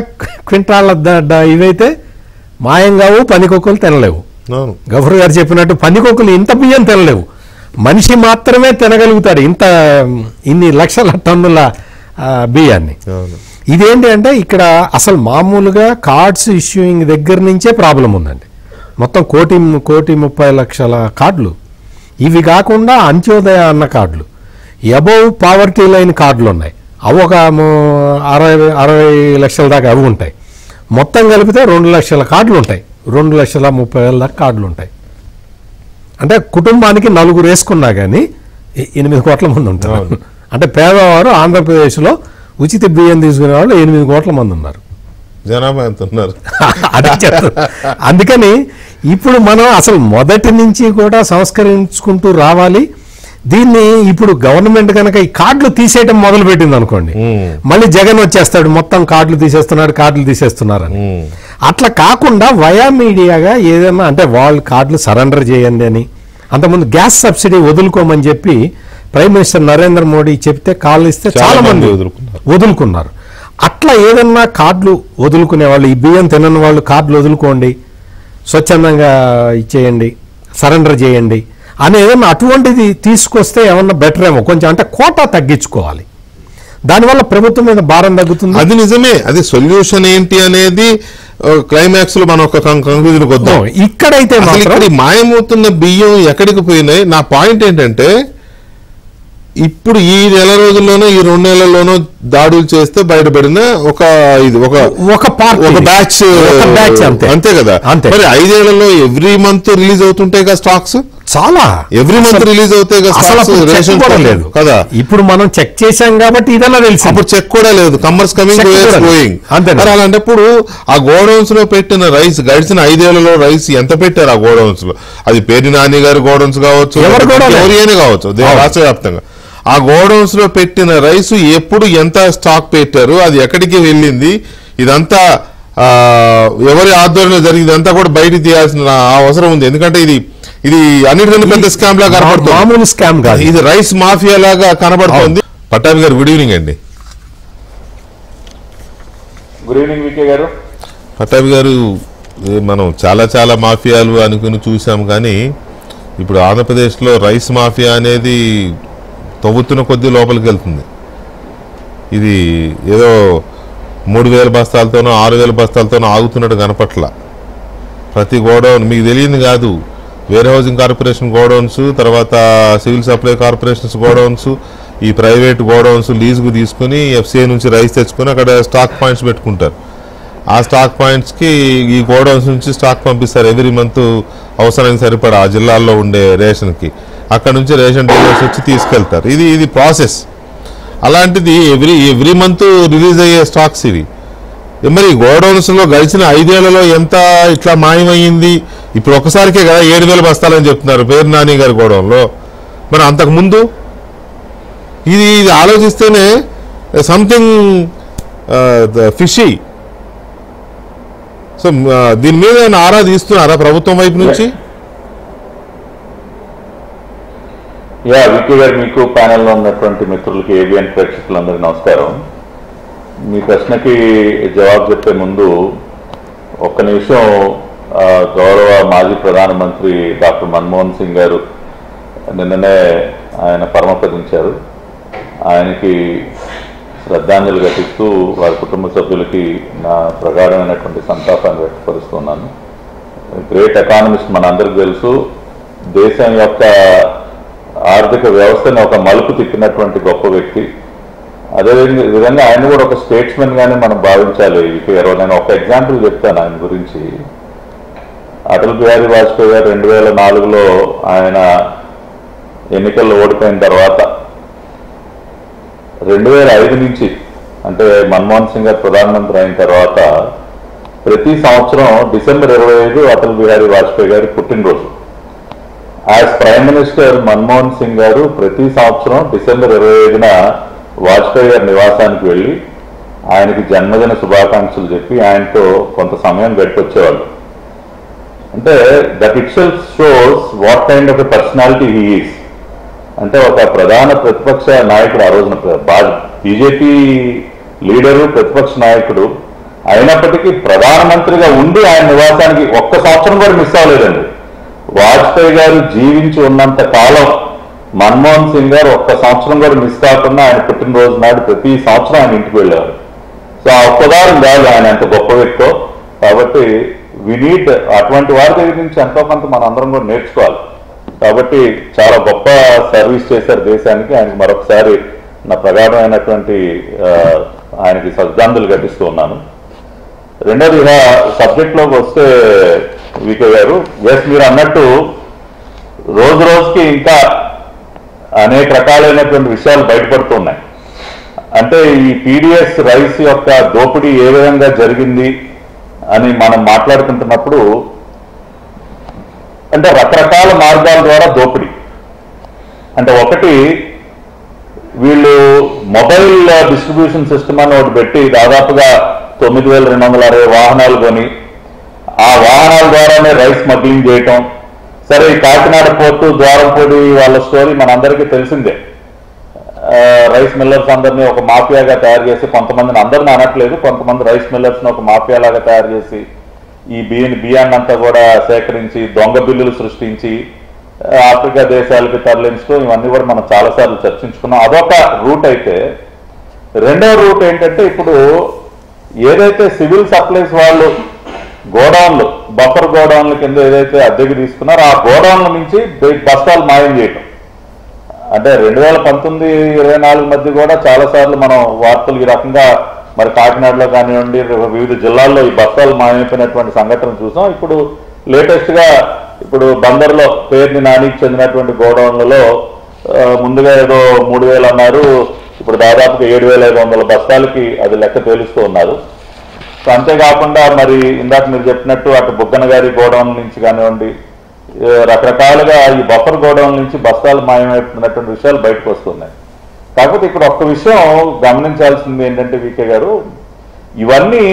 క్వింటాల ఇవైతే మాయంగావు, పనికొక్కులు తినలేవు. గఫూర్ గారు చెప్పినట్టు పనికొక్కులు ఇంత బియ్యం తినలేవు, మనిషి మాత్రమే తినగలుగుతాడు ఇన్ని లక్షల టన్నుల బియ్యాన్ని. ఇదేంటి అంటే ఇక్కడ అసలు మామూలుగా కార్డ్స్ ఇష్యూయింగ్ దగ్గర నుంచే ప్రాబ్లం ఉందండి. మొత్తం 1,30,00,000 కార్డులు, ఇవి కాకుండా అంత్యోదయ అన్న కార్డులు, అబౌవ్ పావర్టీ లైన్ కార్డులు ఉన్నాయి, అవి ఒక 60 లక్షల దాకా అవి ఉంటాయి. మొత్తం కలిపితే 2 లక్షల కార్డులు ఉంటాయి, 2,30,000 దాకా కార్డులు ఉంటాయి. అంటే కుటుంబానికి 4 వేసుకున్నా కానీ 8 కోట్ల మంది ఉంటారు. అంటే పేదవారు ఆంధ్రప్రదేశ్లో ఉచిత బియ్యం తీసుకునే వాళ్ళు 8 కోట్ల మంది ఉన్నారు. జనాభా ఎంత ఉన్నారు అదే చెప్తారు. అందుకని ఇప్పుడు మనం అసలు మొదటి నుంచి కూడా సంస్కరించుకుంటూ రావాలి. దీన్ని ఇప్పుడు గవర్నమెంట్ కనుక ఈ కార్డులు తీసేయటం మొదలు పెట్టింది అనుకోండి, మళ్ళీ జగన్ వచ్చేస్తాడు మొత్తం కార్డులు తీసేస్తున్నారని. అట్లా కాకుండా వయా మీడియాగా ఏదైనా అంటే వాళ్ళు కార్డులు సరెండర్ చేయండి అని, అంతకుముందు గ్యాస్ సబ్సిడీ వదులుకోమని చెప్పి ప్రైమ్ మినిస్టర్ నరేంద్ర మోడీ చెప్తే కాళ్ళు ఇస్తే చాలా మంది వదులుకున్నారు. అట్లా ఏదన్నా కార్డులు వదులుకునే వాళ్ళు, ఈ బియ్యం తినని వాళ్ళు కార్డులు వదులుకోండి, స్వచ్ఛందంగా ఇచ్చేయండి, సరెండర్ చేయండి అని ఏదన్నా అటువంటిది తీసుకొస్తే ఏమన్నా బెటర్ ఏమో కొంచెం. అంటే కోటా తగ్గించుకోవాలి, దానివల్ల ప్రభుత్వం మీద భారం తగ్గుతుంది. అది నిజమే. అది సొల్యూషన్ ఏంటి అనేది క్లైమాక్స్ లో మనం ఒక కంక్లూజన్కి వద్దాం. ఇక్కడైతే మాయమవుతున్న బియ్యం ఎక్కడికి పోయినాయి? నా పాయింట్ ఏంటంటే ఇప్పుడు ఈ నెల రోజుల్లోనో ఈ 2 నెలల్లోనో దాడులు చేస్తే బయటపడిన ఒక బ్యాచ్ అంతే కదా. మరి 5 ఏళ్లలో ఎవ్రీ మంత్ రిలీజ్ అవుతుంటాయి కదా స్టాక్స్, చాలా ఎవ్రీ మంత్ రిలీజ్ అవుతాయి కదా. ఇప్పుడు మనం చెక్ చేశాం కాబట్టి ఇదన్నా తెలుసు, అప్పుడు చెక్ కూడా లేదు. Comers coming going. మరి అలాంటప్పుడు ఆ గోడౌన్స్ లో పెట్టిన రైస్ గడిచిన 5 ఏళ్లలో రైస్ ఎంత పెట్టారు ఆ గోడౌన్స్ లో? అది పేరు నాని గారి గోడౌన్స్ కావచ్చు, ఎవరైనా కావచ్చు రాష్ట్ర వ్యాప్తంగా. ఆ గోడౌన్స్ లో పెట్టిన రైసు ఎప్పుడు ఎంత స్టాక్ పెట్టారు, అది ఎక్కడికి వెళ్ళింది, ఇదంతా ఎవరి ఆధ్వర్యంలో జరిగింది అంతా కూడా బయటికి తీయాల్సిన అవసరం ఉంది. ఎందుకంటే ఇది అన్నిటికన్నా పెద్ద స్కామ్ లాగా కనబడుతుంది. మామూలు స్కామ్ కాదు, ఇది రైస్ మాఫియా లాగా కనబడుతుంది. పట్టాభి గారు గుడ్ ఈవినింగ్ అండి. గుడ్ ఈవినింగ్ వికే గారు. పట్టాభి గారు, మనం చాలా చాలా మాఫియాలు అనుకుని చూసాం, కానీ ఇప్పుడు ఆంధ్రప్రదేశ్లో రైస్ మాఫియా అనేది తవ్వుతున్న కొద్దీ లోపలికి వెళ్తుంది. ఇది ఏదో 3,000 బస్తాలతోనో 6,000 బస్తాలతోనో ఆగుతున్నట్టు కనపట్ల. ప్రతి గోడౌన్ మీకు తెలియదు కాదు, వేర్ హౌసింగ్ కార్పొరేషన్ గోడౌన్స్, తర్వాత సివిల్ సప్లై కార్పొరేషన్స్ గోడౌన్స్, ఈ ప్రైవేట్ గోడౌన్స్ లీజుకు తీసుకుని ఎఫ్సిఐ నుంచి రైస్ తెచ్చుకొని అక్కడ స్టాక్ పాయింట్స్ పెట్టుకుంటారు. ఆ స్టాక్ పాయింట్స్కి ఈ గోడౌన్స్ నుంచి స్టాక్ పంపిస్తారు ఎవ్రీ మంత్ అవసరానికి సరిపడా ఆ జిల్లాల్లో ఉండే రేషన్కి. అక్కడ నుంచి రేషన్ డీలర్స్ వచ్చి తీసుకెళ్తారు. ఇది ప్రాసెస్. అలాంటిది ఎవ్రీ మంత్ రిలీజ్ అయ్యే స్టాక్స్ ఇవి. మరి గోడౌన్స్లో గడిచిన 5 ఏళ్లలో ఎంత ఇట్లా మాయమైంది? ఇప్పుడు ఒకసారికే కదా 7,000 బస్తాలని చెప్తున్నారు పేరు నాని గారి గోడౌన్లో. మరి అంతకుముందు ఇది ఆలోచిస్తేనే సంథింగ్ ఫిషీ. సో దీని మీద ఆరా తీస్తున్నారా ప్రభుత్వం వైపు నుంచి? వికే గారు, మీకు ప్యానెల్లో ఉన్నటువంటి మిత్రులకి, ఏబిఎన్ ప్రేక్షకులందరికీ నమస్కారం. మీ ప్రశ్నకి జవాబు చెప్పే ముందు ఒక్క నిమిషం గౌరవ మాజీ ప్రధానమంత్రి డాక్టర్ మన్మోహన్ సింగ్ గారు నిన్ననే ఆయన పరమపదించారు. ఆయనకి శ్రద్ధాంజలి ఘటిస్తూ వారి కుటుంబ సభ్యులకి నా ప్రగాఢమైనటువంటి సంతాపాన్ని వ్యక్తపరుస్తున్నాను. గ్రేట్ ఎకానమిస్ట్, మనందరికీ తెలుసు. దేశం యొక్క ఆర్థిక వ్యవస్థని ఒక మలుపు తిప్పినటువంటి గొప్ప వ్యక్తి. అదేవిధంగా ఆయన కూడా ఒక స్టేట్స్మెన్ గానే మనం భావించాలి. నేను ఒక ఎగ్జాంపుల్ చెప్తాను ఆయన గురించి. అటల్ బిహారీ వాజ్పేయి గారు 2004లో ఆయన ఎన్నికల్లో ఓడిపోయిన తర్వాత 2005 నుంచి, అంటే మన్మోహన్ సింగ్ గారు ప్రధానమంత్రి అయిన తర్వాత, ప్రతి సంవత్సరం డిసెంబర్ 25 అటల్ బిహారీ వాజ్పేయి గారి పుట్టినరోజు. As prime minister Manmohan Singh గారు ప్రతి సంవత్సరం డిసెంబర్ 25న వాజ్పేయి గారి నివాసానికి వెళ్ళి ఆయనకి జన్మదిన శుభాకాంక్షలు చెప్పి ఆయనతో కొంత సమయం గడిపొచ్చేవాళ్ళు. అంటే that it self shows what kind of a personality he is. అంటే ఒక ప్రధాన ప్రతిపక్ష నాయకుడు, ఆ రోజున బీజేపీ లీడరు, ప్రతిపక్ష నాయకుడు అయినప్పటికీ ప్రధానమంత్రిగా ఉండి ఆయన నివాసానికి ఒక్క సంవత్సరం కూడా మిస్ అవ్వలేదండి. వాజ్పేయి గారు జీవించి ఉన్నంత కాలం మన్మోహన్ సింగ్ గారు ఒక్క సంవత్సరం కూడా మిస్ కాకుండా ఆయన పుట్టినరోజు నాడు ప్రతి సంవత్సరం ఆయన ఇంటికి వెళ్ళారు. సో ఆ ఒక్కదారం కాదు ఆయన ఎంత గొప్ప వ్యక్తో. కాబట్టి వి నీడ్ అటువంటి వారి దగ్గర నుంచి ఎంతో కొంత మన అందరం కూడా నేర్చుకోవాలి. కాబట్టి చాలా గొప్ప సర్వీస్ చేశారు దేశానికి. ఆయనకి మరొకసారి నా ప్రగాఢమైనటువంటి ఆయనకి శ్రద్ధాంజలి ఘటిస్తూ ఉన్నాను. రెండోది, సబ్జెక్ట్లోకి వస్తే వికే గారు, మీరు అన్నట్టు రోజు రోజుకి ఇంకా అనేక రకాలైనటువంటి విషయాలు బయటపడుతున్నాయి. అంటే ఈ పీడిఎస్ రైస్ యొక్క దోపిడీ ఏ విధంగా జరిగింది అని మనం మాట్లాడుకుంటున్నప్పుడు, అంటే రకరకాల మార్గాల ద్వారా దోపిడీ. అంటే ఒకటి, వీళ్ళు మొబైల్ డిస్ట్రిబ్యూషన్ సిస్టమ్ అని ఒకటి పెట్టి దాదాపుగా 9,260 వాహనాలు కొని ఆ వాహనాల ద్వారానే రైస్ స్మగ్లింగ్ చేయటం. సరే, ఈ కాకినాడ పోర్టు, ద్వారంపూడి వాళ్ళ స్టోరీ మనందరికీ తెలిసిందే. రైస్ మిల్లర్స్ అందరినీ ఒక మాఫియాగా తయారు చేసి, కొంతమందిని అందరిని అనట్లేదు, కొంతమంది రైస్ మిల్లర్స్ని ఒక మాఫియాలాగా తయారు చేసి ఈ బియ్యాన్ని అంతా కూడా సేకరించి దొంగ బిల్లులు సృష్టించి ఆఫ్రికా దేశాలకి తరలించడం, ఇవన్నీ కూడా మనం చాలాసార్లు చర్చించుకున్నాం. అదొక రూట్ అయితే, రెండవ రూట్ ఏంటంటే, ఇప్పుడు ఏదైతే సివిల్ సప్లైస్ వాళ్ళు గోడౌన్లు, బఫర్ గోడౌన్ల కింద ఏదైతే అద్దెకి తీసుకున్నారో ఆ గోడౌన్ల నుంచి బస్తాలు మాయం చేయటం. అంటే 2019-24 మధ్య కూడా చాలాసార్లు మనం వార్తలు ఈ రకంగా మరి కాకినాడలో కానివ్వండి, వివిధ జిల్లాల్లో ఈ బస్తాలు మాయమైపోయినటువంటి సంఘటనలు చూసాం. ఇప్పుడు లేటెస్ట్గా ఇప్పుడు బందర్లో పేరుని నానికి చెందినటువంటి గోడౌన్లలో ముందుగా ఏదో 3,000 అన్నారు, ఇప్పుడు దాదాపుగా 7,500 బస్తాలకి అది లెక్క తేలుస్తూ ఉన్నారు. అంతేకాకుండా మరి ఇందాక మీరు చెప్పినట్టు అటు బుగ్గన గారి గోడౌన్ నుంచి కానివ్వండి, రకరకాలుగా ఈ బఫర్ గోడౌన్ నుంచి బస్తాలు మాయమైపోయినటువంటి విషయాలు బయటకు వస్తున్నాయి. కాకపోతే ఇక్కడ ఒక్క విషయం గమనించాల్సింది ఏంటంటే వికే గారు, ఇవన్నీ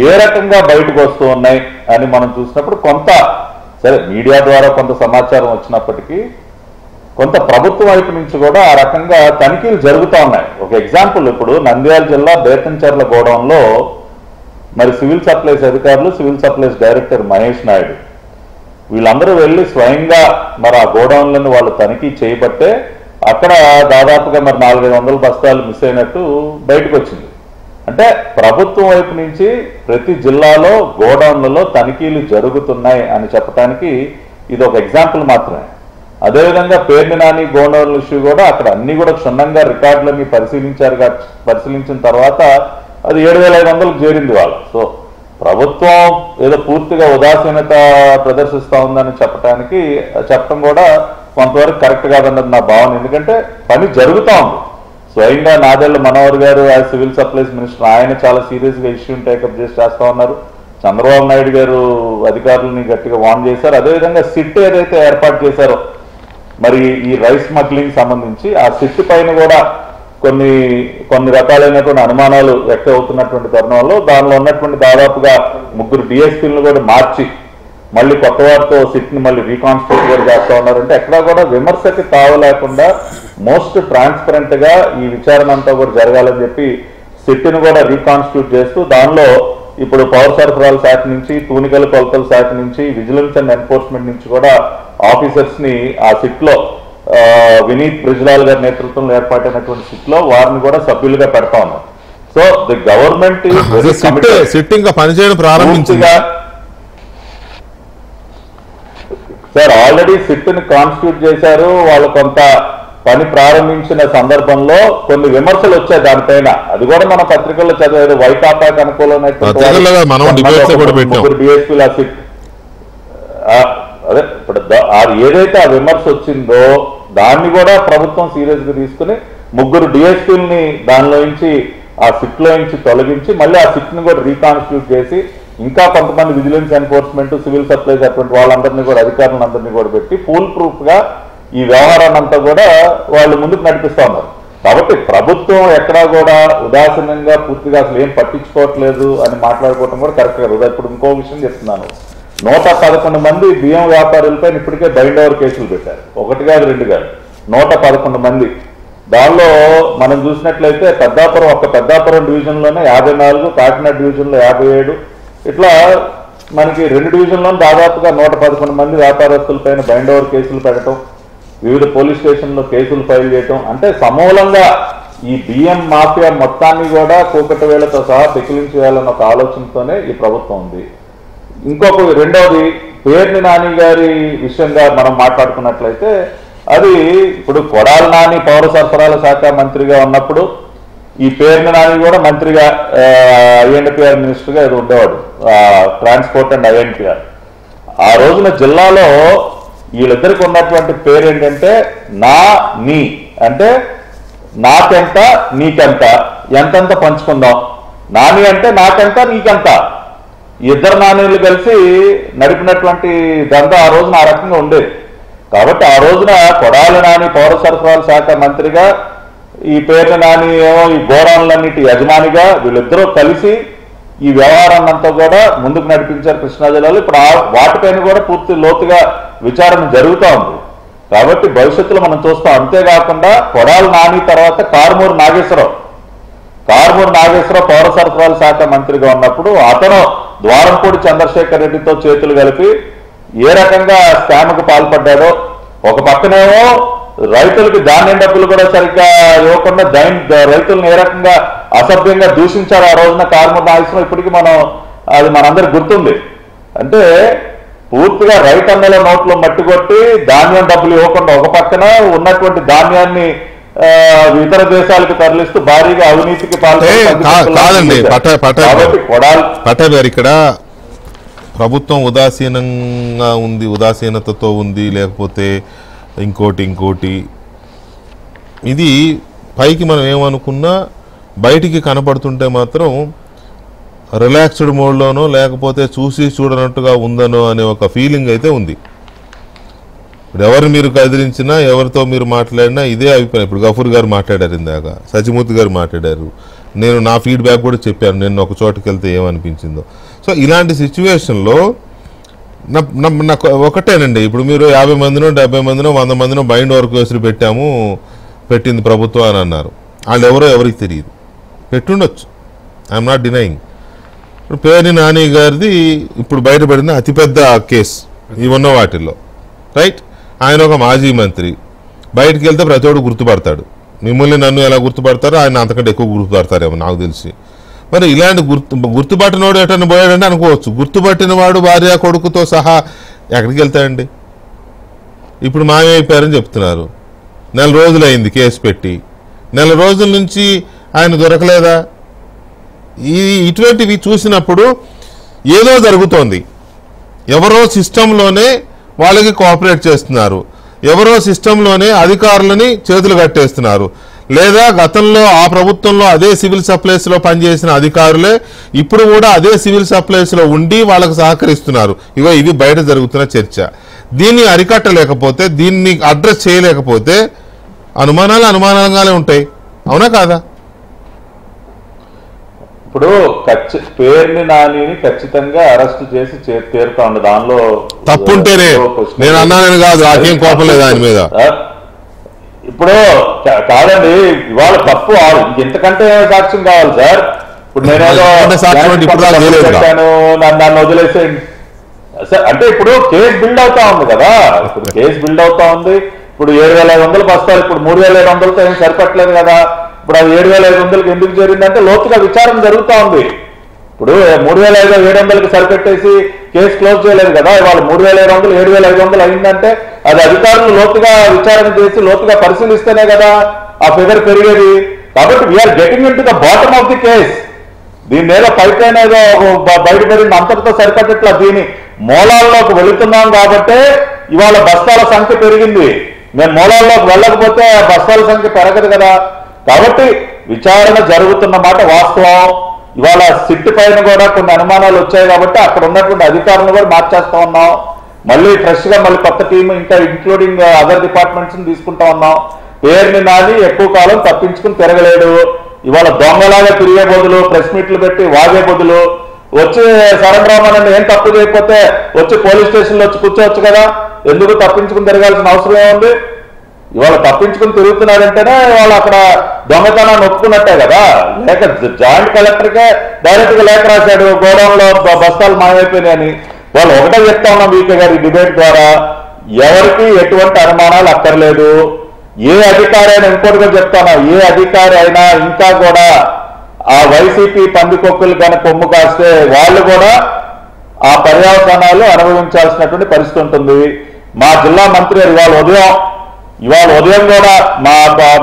ఏ రకంగా బయటకు వస్తూ ఉన్నాయి అని మనం చూసినప్పుడు, కొంత సరే మీడియా ద్వారా కొంత సమాచారం వచ్చినప్పటికీ కొంత ప్రభుత్వం వైపు నుంచి కూడా ఆ రకంగా తనిఖీలు జరుగుతూ ఉన్నాయి. ఒక ఎగ్జాంపుల్, ఇప్పుడు నంద్యాల జిల్లా బేతంచెర్ల గోడౌన్లో మరి సివిల్ సప్లైస్ అధికారులు, civil supplies director Mahesh Naidu వీళ్ళందరూ వెళ్ళి స్వయంగా మరి ఆ గోడౌన్లను వాళ్ళు తనిఖీ చేయబట్టే అక్కడ దాదాపుగా మరి 400-500 బస్తాలు మిస్ అయినట్టు బయటకు వచ్చింది. అంటే ప్రభుత్వం వైపు నుంచి ప్రతి జిల్లాలో గోడౌన్లలో తనిఖీలు జరుగుతున్నాయి అని చెప్పడానికి ఇది ఒక ఎగ్జాంపుల్ మాత్రమే. అదేవిధంగా పేర్ని నాని గోడౌన్ ఇష్యూ కూడా అక్కడ అన్ని కూడా క్షుణ్ణంగా రికార్డులన్నీ పరిశీలించిన తర్వాత అది 7,500కు చేరింది వాళ్ళు. సో ప్రభుత్వం ఏదో పూర్తిగా ఉదాసీనత ప్రదర్శిస్తూ ఉందని చెప్పడం కూడా కొంతవరకు కరెక్ట్ కాదన్నది నా భావన. ఎందుకంటే పని జరుగుతూ ఉంది. స్వయంగా నాదెళ్ల మనోహర్ గారు యాజ్ సివిల్ సప్లైస్ మినిస్టర్ ఆయన చాలా సీరియస్గా ఇష్యూని టేకప్ చేసి చేస్తూ ఉన్నారు. చంద్రబాబు నాయుడు గారు అధికారులని గట్టిగా వార్న్ చేశారు. అదేవిధంగా సిట్ ఏదైతే ఏర్పాటు చేశారో మరి ఈ రైస్ స్మగ్లింగ్ సంబంధించి ఆ సిట్ పైన కూడా కొన్ని రకాలైనటువంటి అనుమానాలు వ్యక్తం అవుతున్నటువంటి తరుణంలో దానిలో ఉన్నటువంటి దాదాపుగా 3 డిఎస్పీలను కూడా మార్చి మళ్ళీ కొత్త వారితో సిట్ని మళ్ళీ రీకాన్స్టిట్యూట్ కూడా చేస్తా ఉన్నారంటే ఎక్కడా కూడా విమర్శకి తావలేకుండా మోస్ట్ ట్రాన్స్పరెంట్ గా ఈ విచారణ అంతా కూడా జరగాలని చెప్పి సిట్ని కూడా రీకాన్స్టిట్యూట్ చేస్తూ దానిలో ఇప్పుడు పౌర సరఫరాల శాఖ నుంచి, తూనికల కొలతల శాఖ నుంచి, విజిలెన్స్ అండ్ ఎన్ఫోర్స్మెంట్ నుంచి కూడా ఆఫీసర్స్ ని ఆ సిట్ లో వినీత్ బ్రిజ్లాల్ గారి నేతృత్వంలో ఏర్పాటైనటువంటి సిట్ లో వారిని కూడా సభ్యులుగా పెడతా ఉన్నాం. సో ది గవర్నమెంట్ సిట్టింగ్ పనిచేయడం ప్రారంభించింది సార్. ఆల్రెడీ సిట్ ని కాన్స్టిట్యూట్ చేశారు. వాళ్ళు కొంత పని ప్రారంభించిన సందర్భంలో కొన్ని విమర్శలు వచ్చాయి దానిపైన. అది కూడా మన పత్రికల్లో చదివేది వైకాపాకి అనుకూలమైనటువంటి డిఎస్పీలు ఆ సిట్ అదే ఇప్పుడు ఏదైతే ఆ విమర్శ వచ్చిందో దాన్ని కూడా ప్రభుత్వం సీరియస్ గా తీసుకుని 3 డిఎస్పీలని దానిలో నుంచి ఆ సిట్ లో నుంచి తొలగించి మళ్ళీ ఆ సిట్ ని కూడా రీకాన్స్టిట్యూట్ చేసి ఇంకా కొంతమంది విజిలెన్స్ ఎన్ఫోర్స్మెంట్, సివిల్ సప్లైస్ అటువంటి వాళ్ళందరినీ కూడా అధికారులందరినీ కూడా పెట్టి ఫుల్ ప్రూఫ్ గా ఈ వ్యవహారాన్ని అంతా కూడా వాళ్ళు ముందుకు నడిపిస్తా ఉన్నారు. కాబట్టి ప్రభుత్వం ఎక్కడా కూడా ఉదాసీనంగా పూర్తిగా అసలు ఏం పట్టించుకోవట్లేదు అని మాట్లాడుకోవడం కూడా కరెక్ట్ కాదు. ఇప్పుడు ఇంకో విషయం చెప్తున్నాను. 111 మంది బియ్యం వ్యాపారులపై ఇప్పటికే బైండ్ ఓవర్ కేసులు పెట్టారు. 1 కాదు 2 కాదు 111 మంది. దానిలో మనం చూసినట్లయితే పెద్దాపురం డివిజన్ లోనే 54, కాకినాడ డివిజన్ లో 57, ఇట్లా మనకి 2 డివిజన్లో దాదాపుగా 111 మంది వ్యాపారస్తులపైన బైండ్ ఓవర్ కేసులు పెట్టడం, వివిధ పోలీస్ స్టేషన్లో కేసులు ఫైల్ చేయటం, అంటే సమూలంగా ఈ బియ్యం మాఫియా మొత్తాన్ని కూడా కూకటి వేళ్లతో సహా పెకిలించి వేయాలన్న ఒక ఆలోచనతోనే ఈ ప్రభుత్వం ఉంది. రెండవది పేర్ని నాని గారి విషయంగా మనం మాట్లాడుకున్నట్లయితే అది ఇప్పుడు కొడాలి నాని పౌర సరఫరాల శాఖ మంత్రిగా ఉన్నప్పుడు ఈ పేర్ని నాని కూడా మంత్రిగా ఐఎన్పిఆర్ మినిస్టర్గా ఇది ఉండేవాడు, ట్రాన్స్పోర్ట్ అండ్ ఐఎన్పిఆర్. ఆ రోజున జిల్లాలో వీళ్ళిద్దరికి ఉన్నటువంటి పేరు ఏంటంటే నీ అంటే నాకెంత నీకెంత, ఎంతెంత పంచుకుందాం. నాని అంటే నాకెంత నీకెంత, ఇద్దరు నానీలు కలిసి నడిపినటువంటి దందా ఆ రోజున ఆ రకంగా ఉండేది. కాబట్టి ఆ రోజున కొడాలి నాని పౌర సరఫరాల శాఖ మంత్రిగా, ఈ పేర్ని నాని ఏమో ఈ గోడౌన్లన్నిటి యజమానిగా వీళ్ళిద్దరూ కలిసి ఈ వ్యవహారాన్ని అంతా కూడా ముందుకు నడిపించారు కృష్ణా జిల్లాలో. ఇప్పుడు వాటిపైన కూడా పూర్తి లోతుగా విచారణ జరుగుతూ ఉంది. కాబట్టి భవిష్యత్తులో మనం చూస్తాం. అంతేకాకుండా కొడాలి నాని తర్వాత కారుమూరి నాగేశ్వరరావు పౌర సరఫరాల శాఖ మంత్రిగా ఉన్నప్పుడు అతను ద్వారంపూడి చంద్రశేఖర్ రెడ్డితో చేతులు కలిపి ఏ రకంగా స్కామ్కు పాల్పడ్డాడో, ఒక పక్కనేమో రైతులకి ధాన్యం డబ్బులు కూడా సరిగ్గా ఇవ్వకుండా రైతులను ఏ రకంగా అసభ్యంగా దూషించారు ఆ రోజున కారుమూరి నాగేశ్వరరావు. ఇప్పటికీ అది మనందరికి గుర్తుంది. అంటే పూర్తిగా రైతన్నల నోట్లో మట్టి కొట్టి ధాన్యం డబ్బులు ఇవ్వకుండా ఒక పక్కన ఉన్నటువంటి ధాన్యాన్ని ఇతర దేశాలకు తరలిస్తూ భారీగా అవినీతికి కాదండి. పటేల్ గారు ఇక్కడ ప్రభుత్వం ఉదాసీనంగా ఉంది, ఉదాసీనతతో ఉంది, లేకపోతే ఇంకోటి ఇది పైకి మనం ఏమనుకున్నా బయటికి కనపడుతుంటే మాత్రం రిలాక్స్డ్ మోడ్లోనో లేకపోతే చూసి చూడనట్టుగా ఉందనో అనే ఒక ఫీలింగ్ అయితే ఉంది. ఇప్పుడు ఎవరు మీరు కదిలించినా, ఎవరితో మీరు మాట్లాడినా ఇదే అభిప్రాయం. ఇప్పుడు గఫూర్ గారు మాట్లాడారు, ఇందాక సచిమూర్తి గారు మాట్లాడారు, నేను నా ఫీడ్బ్యాక్ కూడా చెప్పాను నేను ఒక చోటుకి వెళ్తే ఏమనిపించిందో. సో ఇలాంటి సిచ్యువేషన్లో నాకు ఒకటేనండి, ఇప్పుడు మీరు 50 మందినో 70 మందినో 100 మందినో బైండ్ ఓవర్ కేసులు పెట్టింది ప్రభుత్వం అని అన్నారు. వాళ్ళు ఎవరికి తెలియదు, పెట్టుండొచ్చు, I'm not denying. Perni Nani గారిది ఇప్పుడు బయటపడిన అతిపెద్ద కేసు ఇవి ఉన్న వాటిల్లో, రైట్? ఆయన ఒక మాజీ మంత్రి, బయటికి వెళ్తే ప్రతివాడు గుర్తుపడతాడు. మిమ్మల్ని నన్ను ఎలా గుర్తుపడతారో ఆయన అంతకంటే ఎక్కువ గుర్తుపడతారేమో నాకు తెలిసి. మరి ఇలాంటి గుర్తుపట్టినవాడు ఎటన్నా పోయాడంటే అనుకోవచ్చు, గుర్తుపట్టిన వాడు భార్య కొడుకుతో సహా ఎక్కడికి వెళ్తాడండి? ఇప్పుడు మాయమైపోయారని చెప్తున్నారు. 4 రోజులైంది కేసు పెట్టి, 4 రోజుల నుంచి ఆయన దొరకలేదా? ఇటువంటివి చూసినప్పుడు ఏదో జరుగుతోంది. ఎవరో సిస్టంలోనే వాళ్ళకి కోఆపరేట్ చేస్తున్నారు, ఎవరో సిస్టంలోనే అధికారులని చేతులు కట్టేస్తున్నారు, లేదా గతంలో ఆ ప్రభుత్వంలో అదే సివిల్ సప్లైస్లో పనిచేసిన అధికారులే ఇప్పుడు కూడా అదే సివిల్ సప్లైస్లో ఉండి వాళ్ళకు సహకరిస్తున్నారు. ఇవి బయట జరుగుతున్న చర్చ. దీన్ని అరికట్టలేకపోతే, దీన్ని అడ్రస్ చేయలేకపోతే అనుమానాలుగానే ఉంటాయి. అవునా కాదా? ఇప్పుడు పేర్ని నానిని ఖచ్చితంగా అరెస్ట్ చేసి తీరుతా ఉండే దానిలో తప్పుంటేనే నేను అన్నానని కాదు, నాకేం కోపం లేదు ఆయన మీద. ఇప్పుడు కాదండి, ఇవాళ తప్పు ఇంతకంటే సాక్ష్యం కావాలి సార్. ఇప్పుడు నేనేదో నన్ను వదిలేసేయండి సార్ అంటే ఇప్పుడు కేసు బిల్డ్ అవుతా ఉంది కదా, ఇప్పుడు కేసు బిల్డ్ అవుతా ఉంది. ఇప్పుడు 7,500 బస్తాలు ఇప్పుడు 3,500తో ఏం సరిపట్లేదు కదా. ఇప్పుడు అది 7,500కి ఎందుకు జరిగిందంటే లోతుగా విచారణ జరుగుతూ ఉంది. ఇప్పుడు 3,700కి సరిపెట్టేసి కేసు క్లోజ్ చేయలేదు కదా. ఇవాళ 3,500 7,500 అయిందంటే అది అధికారులు లోతుగా విచారణ చేసి లోతుగా పరిశీలిస్తేనే కదా ఆ ఫిగర్ పెరిగేది. కాబట్టి we're getting in to the bottom of the case. దీని ఏదో పైపైన ఏదో బయటపడింది అంతటితో సరిపడట్లా, దీని మూలాల్లోకి వెళుతున్నాం కాబట్టే ఇవాళ బస్తాల సంఖ్య పెరిగింది. మేము మూలాల్లోకి వెళ్ళకపోతే బస్తాల సంఖ్య పెరగదు కదా. కాబట్టి విచారణ జరుగుతున్న మాట వాస్తవం. ఇవాళ సిట్ పైన కూడా కొన్ని అనుమానాలు వచ్చాయి కాబట్టి అక్కడ ఉన్నటువంటి అధికారులను కూడా మార్చేస్తా ఉన్నాం. మళ్ళీ ఫ్రెష్ గా మళ్ళీ కొత్త టీం ఇంకా ఇంక్లూడింగ్ అదర్ డిపార్ట్మెంట్స్ తీసుకుంటా ఉన్నాం. పేరుని నాని ఎక్కువ కాలం తప్పించుకుని తిరగలేడు. ఇవాళ దొంగలాగా తిరిగే బదులు, ప్రెస్ మీట్లు పెట్టి వాగే బదులు వచ్చి సరంరామన్ ఏం తప్పు చేయకపోతే వచ్చి పోలీస్ స్టేషన్లో వచ్చి కూర్చోవచ్చు కదా. ఎందుకు తప్పించుకుని తిరగాల్సిన అవసరం ఏముంది? ఇవాళ తప్పించుకుని తిరుగుతున్నారంటేనే వాళ్ళు అక్కడ దొంగతనాన్ని ఒప్పుకున్నట్టే కదా. లేక జాయింట్ కలెక్టర్కే డైరెక్ట్ గా లేఖ రాశాడు, గోడౌన్లో బస్తాలు మాయమైపోయినాయని. వాళ్ళు ఒకటే చెప్తా ఉన్నాం వీకే గారి డిబేట్ ద్వారా, ఎవరికి ఎటువంటి అనుమానాలు అక్కర్లేదు. ఏ అధికారి అయినా, ఇంకోటిగా చెప్తాను, ఏ అధికారి అయినా ఇంకా కూడా ఆ వైసీపీ పందికొక్కులు కానీ కొమ్ము కాస్తే వాళ్ళు కూడా ఆ పర్యవసానాలు అనుభవించాల్సినటువంటి పరిస్థితి ఉంటుంది. మా జిల్లా మంత్రి ఇవాళ ఉదయం కూడా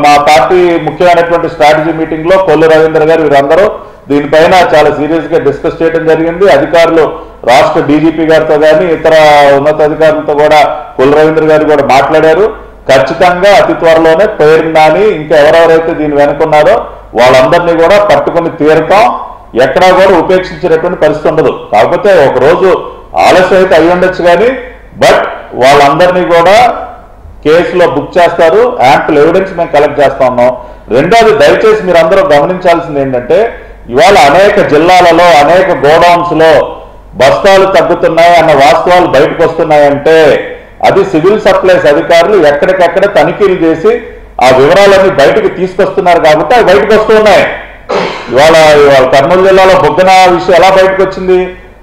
మా పార్టీ ముఖ్యమైనటువంటి స్ట్రాటజీ మీటింగ్ లో కొల్లు రవీంద్ర గారు వీరందరూ దీనిపైన చాలా సీరియస్ గా డిస్కస్ చేయడం జరిగింది. అధికారులు రాష్ట్ర డీజీపీ గారితో కానీ ఇతర ఉన్నతాధికారులతో కూడా కొల్లు రవీంద్ర గారు కూడా మాట్లాడారు. ఖచ్చితంగా అతి త్వరలోనే పేరు నాని ఇంకా ఎవరెవరైతే దీని వెనుకున్నారో వాళ్ళందరినీ కూడా పట్టుకుని తీరతాం. ఎక్కడా కూడా ఉపేక్షించేటటువంటి పరిస్థితి ఉండదు. కాకపోతే ఒక రోజు ఆలస్యం అయితే అయ్యి ఉండొచ్చు కానీ బట్ వాళ్ళందరినీ కూడా కేసులో బుక్ చేస్తారు. యాంపుల్ ఎవిడెన్స్ మేము కలెక్ట్ చేస్తా ఉన్నాం. రెండోది, దయచేసి మీరు అందరూ గమనించాల్సింది ఏంటంటే ఇవాళ అనేక జిల్లాలలో అనేక గోడౌన్స్ లో బస్తాలు తగ్గుతున్నాయి అన్న వాస్తవాలు బయటకు వస్తున్నాయంటే అది సివిల్ సప్లైస్ అధికారులు ఎక్కడికక్కడ తనిఖీలు చేసి ఆ వివరాలన్నీ బయటకు తీసుకొస్తున్నారు కాబట్టి అవి బయటకు వస్తూ ఉన్నాయి. ఇవాళ కర్నూలు జిల్లాలో బొగ్గన విషయం ఎలా బయటకు వచ్చింది?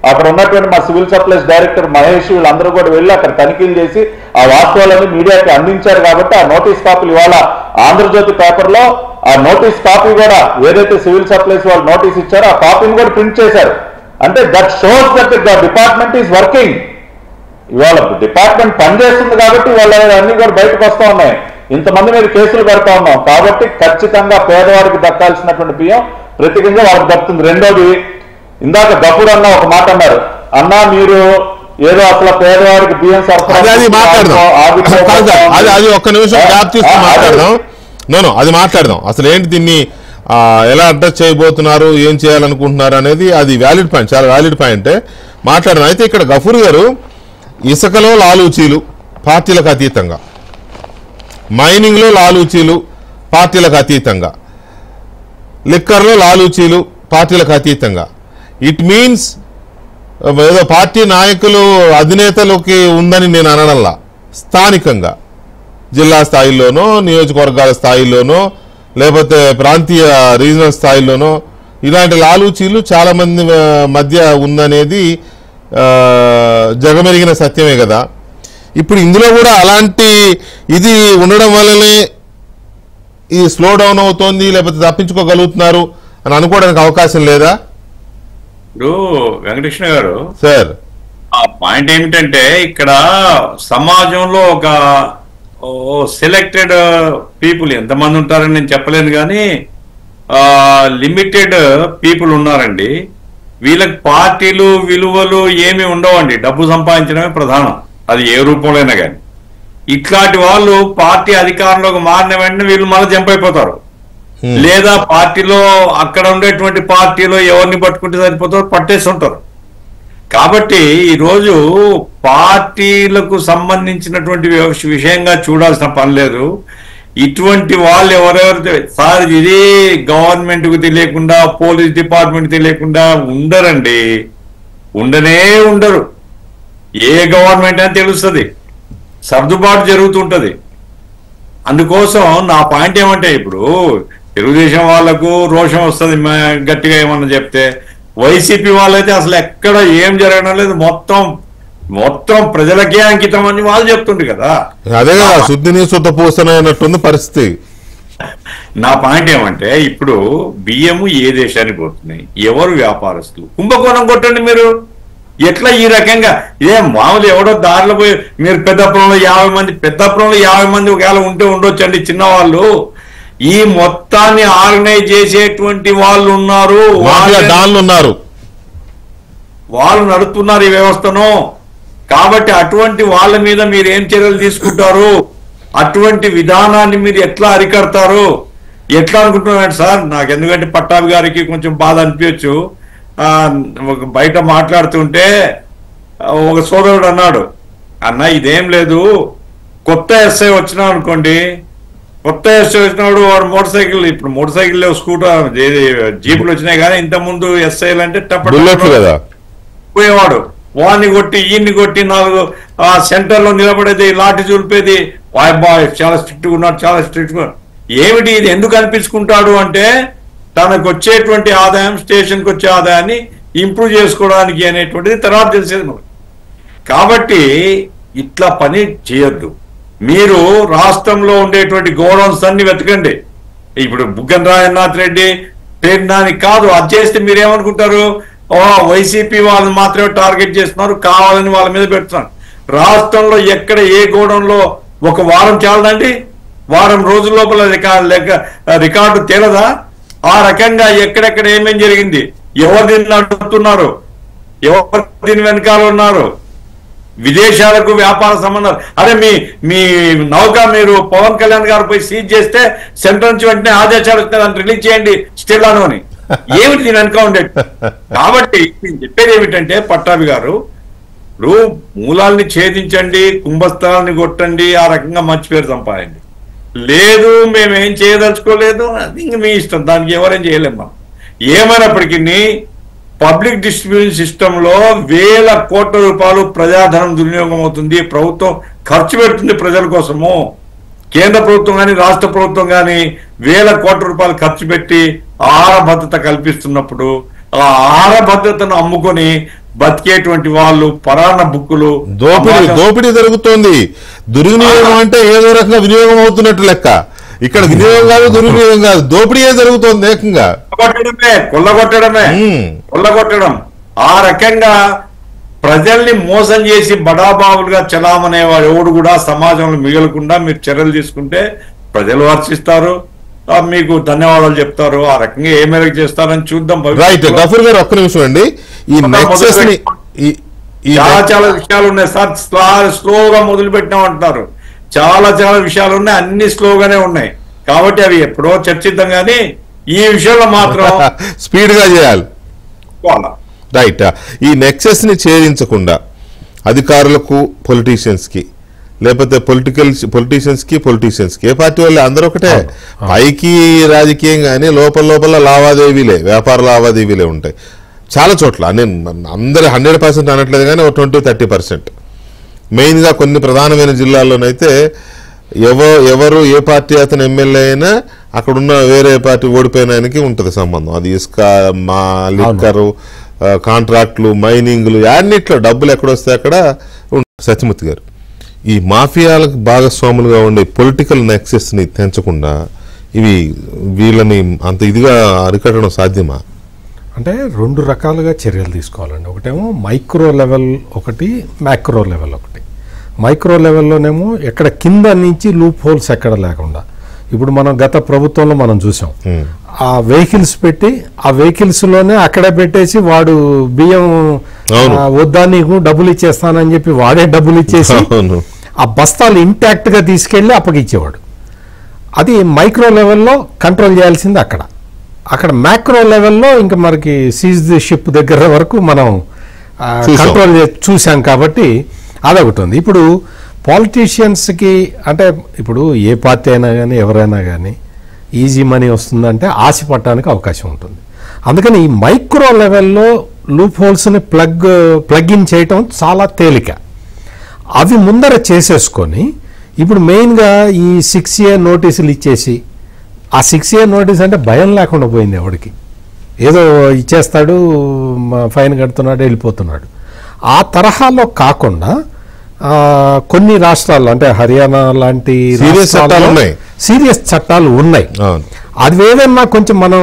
అక్కడ ఉన్నటువంటి మా సివిల్ సప్లైస్ డైరెక్టర్ మహేష్ వీళ్ళందరూ కూడా వెళ్ళి అక్కడ తనిఖీలు చేసి ఆ వాస్తవాలన్నీ మీడియాకి అందించారు కాబట్టి ఆ నోటీస్ కాపీలు ఇవాళ ఆంధ్రజ్యోతి పేపర్ లో ఆ నోటీస్ కాపీ కూడా ఏదైతే సివిల్ సప్లైస్ వాళ్ళు నోటీస్ ఇచ్చారో ఆ కాపీని కూడా ప్రింట్ చేశారు. అంటే that shows that the department is working. ఇవాళ డిపార్ట్మెంట్ పనిచేస్తుంది కాబట్టి వాళ్ళ అన్ని కూడా బయటకు వస్తా ఉన్నాయి. ఇంతమంది మీద కేసులు పెడతా ఉన్నాం కాబట్టి ఖచ్చితంగా పేదవాడికి దక్కాల్సినటువంటి బియ్యం ప్రత్యేకంగా వాళ్ళకి దక్కుతుంది. రెండోది, ఇందాక గప్పుడు అన్న ఒక మాట అన్నారు, అన్నా మీరు ఏదో అసలు పేదవాడికి బియ్యం సరఫరా అది ఒక్క నిమిషం గ్యాప్ తీసుకుని మాట్లాడదాం. అది మాట్లాడదాం. అసలు ఏంటి దీన్ని ఎలా అడ్రస్ చేయబోతున్నారు, ఏం చేయాలనుకుంటున్నారు అనేది అది వ్యాలిడ్ పాయింట్, చాలా వ్యాలిడ్ పాయింటే మాట్లాడదాం. అయితే ఇక్కడ గఫూర్ గారు ఇసుకలో లాలూచీలు పార్టీలకు అతీతంగా, మైనింగ్లో లాలూచీలు పార్టీలకు అతీతంగా, లిక్కర్లో లాలూచీలు పార్టీలకు అతీతంగా, ఇట్ మీన్స్ ఏదో పార్టీ నాయకులు అధినేతలకి ఉందని నేను అనడంలా, స్థానికంగా జిల్లా స్థాయిలోనో నియోజకవర్గాల స్థాయిలోనో లేకపోతే ప్రాంతీయ రీజనల్ స్థాయిలోనో ఇలాంటి లాలూచీలు చాలా మంది మధ్య ఉందనేది జగమెరిగిన సత్యమే కదా. ఇప్పుడు ఇందులో కూడా అలాంటి ఇది ఉండడం వల్లనే ఇది స్లో డౌన్ అవుతోంది, లేకపోతే తప్పించుకోగలుగుతున్నారు అని అనుకోవడానికి అవకాశం లేదా? ఇప్పుడు వెంకటకృష్ణ గారు సార్, ఆ పాయింట్ ఏమిటంటే ఇక్కడ సమాజంలో ఒక సెలెక్టెడ్ పీపుల్, ఎంతమంది ఉంటారని నేను చెప్పలేను కానీ లిమిటెడ్ పీపుల్ ఉన్నారండి. వీళ్ళకి పార్టీలు విలువలు ఏమి ఉండవండి, డబ్బు సంపాదించడమే ప్రధానం, అది ఏ రూపంలోనైనా కానీ. ఇట్లాంటి వాళ్ళు పార్టీ అధికారంలోకి మారిన వెంటనే వీళ్ళు మళ్ళీ జంప్ అయిపోతారు, లేదా పార్టీలో అక్కడ ఉండేటువంటి పార్టీలో ఎవరిని పట్టుకుంటే సరిపోతారో పట్టేస్తుంటారు. కాబట్టి ఈరోజు పార్టీలకు సంబంధించినటువంటి విషయంగా చూడాల్సిన పని లేదు. ఇటువంటి వాళ్ళు ఎవరెవరు సార్ ఇది గవర్నమెంట్ కు తెలియకుండా, పోలీస్ డిపార్ట్మెంట్ తెలియకుండా ఉండరండి, ఉండనే ఉండరు. ఏ గవర్నమెంట్ అని తెలుస్తుంది, సర్దుబాటు జరుగుతుంటది. అందుకోసం నా పాయింట్ ఏమంటే, ఇప్పుడు తెలుగుదేశం వాళ్లకు రోషం వస్తుంది గట్టిగా ఏమన్నా చెప్తే, వైసీపీ వాళ్ళైతే అసలు ఎక్కడ ఏం జరగడం లేదు, మొత్తం ప్రజలకే అంకితం అని వాళ్ళు చెప్తుండ్రు కదా. అదే కదా శుద్ధిని శుద్ధ పూసనైనట్టుంది పరిస్థితి. నా పాయింట్ ఏమంటే, ఇప్పుడు బియ్యము ఏ దేశానికి పోతున్నాయి, ఎవరు వ్యాపారస్తులు, కుంభకోణం కొట్టండి మీరు. ఎట్లా ఈ రకంగా ఇదే మామూలు ఎవడో దారిలో పోయి మీరు పెద్దపురంలో 50 మంది ఒకవేళ ఉంటే ఉండొచ్చండి చిన్నవాళ్ళు. ఈ మొత్తాన్ని ఆర్గనైజ్ చేసేటువంటి వాళ్ళు ఉన్నారు, వాళ్ళు నడుపుతున్నారు ఈ వ్యవస్థను. కాబట్టి అటువంటి వాళ్ళ మీద మీరు ఏం చర్యలు తీసుకుంటారు, అటువంటి విధానాన్ని మీరు ఎట్లా అరికడతారు, ఎట్లా అనుకుంటున్నాడు సార్? నాకు ఎందుకంటే పట్టాభి గారికి కొంచెం బాధ అనిపించచ్చు. బయట మాట్లాడుతుంటే ఒక సోదరుడు అన్నాడు, అన్న ఇదేం లేదు, కొత్త ఎస్ఐ వచ్చినా అనుకోండి, కొత్త ఎస్ఐ వచ్చినప్పుడు వాడు ఇప్పుడు మోటార్ సైకిల్ స్కూటర్ జీపులు వచ్చినాయి కానీ ఇంత ముందు ఎస్ఐలు అంటే పోయేవాడు, వాడిని కొట్టి ఈయన్ని కొట్టి 4 సెంటర్ లో నిలబడేది, లాఠీ చూపేది, బాయ్ చాలా స్ట్రిక్ట్ గా ఉన్నాడు, చాలా స్ట్రిక్ట్ గా. ఏమిటి ఇది, ఎందుకు అనిపించుకుంటాడు అంటే తనకు వచ్చేటువంటి ఆదాయం, స్టేషన్కి వచ్చే ఆదాయాన్ని ఇంప్రూవ్ చేసుకోవడానికి అనేటువంటిది తర్వాత తెలిసేది మనకు. కాబట్టి ఇట్లా పని చేయొద్దు. మీరు రాష్ట్రంలో ఉండేటువంటి గోడౌన్స్ అన్ని వెతకండి. ఇప్పుడు బుగ్గన రాజనాథ్ రెడ్డి పేరునానికి కాదు, అది చేస్తే మీరేమనుకుంటారు, వైసీపీ వాళ్ళని మాత్రమే టార్గెట్ చేస్తున్నారు, కావాలని వాళ్ళ మీద పెడుతున్నారు. రాష్ట్రంలో ఎక్కడ ఏ గోడౌన్లో ఒక వారం చాలదండి, వారం రోజుల లోపల రికార్డు తేలదా? ఆ రకంగా ఎక్కడెక్కడ ఏమేం జరిగింది, ఎవరు దీన్ని నడుపుతున్నారు, ఎవరు దీని వెనకాల ఉన్నారు, విదేశాలకు వ్యాపార సంబంధాలు. అరే మీ నౌక మీరు పవన్ కళ్యాణ్ గారు పోయి సీజ్ చేస్తే సెంటర్ నుంచి వెంటనే ఆదేశాలు వచ్చినాయి, దాన్ని రిలీజ్ చేయండి స్టిల్లాను అని. ఏమిటి దీని వెనక ఉండేది? కాబట్టి నేను చెప్పేది ఏమిటంటే, పట్టాభి గారు మూలాల్ని ఛేదించండి, కుంభస్థలాన్ని కొట్టండి, ఆ రకంగా మంచి పేరు సంపాదించండి. లేదు మేమేం చేయదలుచుకోలేదు, అది ఇంక మీ ఇష్టం, దానికి ఎవరేం చేయలేం. మనం ఏమైనప్పటికీ పబ్లిక్ డిస్ట్రిబ్యూషన్ సిస్టంలో వేల కోట్ల రూపాయలు ప్రజాధనం దుర్వినియోగం అవుతుంది, ప్రభుత్వం ఖర్చు పెడుతుంది ప్రజల కోసము. కేంద్ర ప్రభుత్వం కానీ రాష్ట్ర ప్రభుత్వం కానీ వేల కోట్ల రూపాయలు ఖర్చు పెట్టి ఆహార భద్రత కల్పిస్తున్నప్పుడు ఆ ఆహార భద్రతను అమ్ముకొని బతికేటువంటి వాళ్ళు పరాన్న బుక్కులు దోపిడీ జరుగుతోంది. దుర్వినియోగం అంటే ఏదో రకంగా వినియోగం అవుతున్నట్టు లెక్క. ఇక్కడ వినియోగం కాదు, దుర్వినియోగం కాదు, దోపిడీయే జరుగుతోంది ఏకంగా. కొల్లగొట్టడం ఆ రకంగా ప్రజల్ని మోసం చేసి బడాబాబులుగా చలామనేవాడు ఎవడు కూడా సమాజంలో మిగలకుండా మీరు చర్యలు తీసుకుంటే ప్రజలు హర్షిస్తారు, మీకు ధన్యవాదాలు చెప్తారు. ఆ రకంగా ఏ మేరకు చేస్తారని చూద్దాం. రైట్ గఫూర్ గారు, ఒక్క నిమిషం అండి. ఈ నెక్సెస్ ని చాలా విషయాలు ఉన్నాయి సార్, స్లోగా మొదలు పెట్టినామంటున్నారు. చాలా విషయాలు ఉన్నాయి, అన్ని స్లోగానే ఉన్నాయి. కాబట్టి అవి ఎప్పుడో చర్చిద్దాం కానీ ఈ విషయంలో మాత్రం స్పీడ్ గా చేయాలి. రైట్. ఈ నెక్సెస్ ని ఛేదించకుండా అధికారులకు పొలిటీషియన్స్ కి, లేకపోతే పొలిటీషియన్స్ కి ఏ పార్టీ వాళ్ళు అందరూ ఒకటే. పైకి రాజకీయం కానీ లోపల లావాదేవీలే, వ్యాపార లావాదేవీలే ఉంటాయి చాలా చోట్ల. నేను అందరు 100% అనట్లేదు కానీ ఒక 20-30%. మెయిన్గా కొన్ని ప్రధానమైన జిల్లాల్లోనైతే ఎవరు ఏ పార్టీ అతను ఎమ్మెల్యే అయినా అక్కడున్న వేరే పార్టీ ఓడిపోయిన ఆయనకి ఉంటుంది సంబంధం. అది ఇసుక, మా లిక్కరు, కాంట్రాక్ట్లు, మైనింగ్లు అన్నిట్లో డబ్బులు ఎక్కడొస్తే అక్కడ. సత్యమూర్తి గారు, ఈ మాఫియాలకు భాగస్వాములుగా ఉండే పొలిటికల్ నెక్సెస్ని తెంచకుండా వీళ్ళని అంత ఇదిగా అరికట్టడం సాధ్యమా? అంటే 2 రకాలుగా చర్యలు తీసుకోవాలండి. ఒకటేమో మైక్రో లెవెల్, ఒకటి మ్యాక్రో లెవెల్. ఒకటి మైక్రో లెవెల్లోనేమో ఎక్కడ కింద నుంచి లూప్ హోల్స్ ఎక్కడ లేకుండా, ఇప్పుడు మనం గత ప్రభుత్వంలో మనం చూసాం, ఆ వెహికల్స్ పెట్టి ఆ వెహికల్స్ లోనే అక్కడే పెట్టేసి వాడు బియ్యం వద్దా నీకు డబ్బులు ఇచ్చేస్తానని చెప్పి వాడే డబ్బులు ఇచ్చేసి ఆ బస్తాలు ఇంటాక్ట్ గా తీసుకెళ్లి అప్పగిచ్చేవాడు. అది మైక్రో లెవెల్లో కంట్రోల్ చేయాల్సింది. అక్కడ మ్యాక్రో లెవెల్లో ఇంకా మనకి సీజ్ ది షిప్ దగ్గర వరకు మనం కంట్రోల్ చూసాం కాబట్టి అదొకటి ఉంది. ఇప్పుడు పాలిటీషియన్స్కి అంటే ఇప్పుడు ఏ పార్టీ అయినా కానీ ఎవరైనా కానీ ఈజీ మనీ వస్తుందంటే ఆశ పట్టడానికి అవకాశం ఉంటుంది. అందుకని ఈ మైక్రో లెవెల్లో లూప్ హోల్స్ని ప్లగ్ ఇన్ చేయటం చాలా తేలిక. అవి ముందర చేసేసుకొని ఇప్పుడు మెయిన్గా ఈ 6A నోటీసులు ఇచ్చేసి, ఆ 6A నోటీస్ అంటే భయం లేకుండా పోయింది. ఎవరికి ఏదో ఇచ్చేస్తాడు, ఫైన్ కడుతున్నాడు, వెళ్ళిపోతున్నాడు. ఆ తరహాలో కాకుండా కొన్ని రాష్ట్రాల్లో అంటే హర్యానా లాంటి సీరియస్ చట్టాలు ఉన్నాయి. అది ఏదన్నా కొంచెం మనం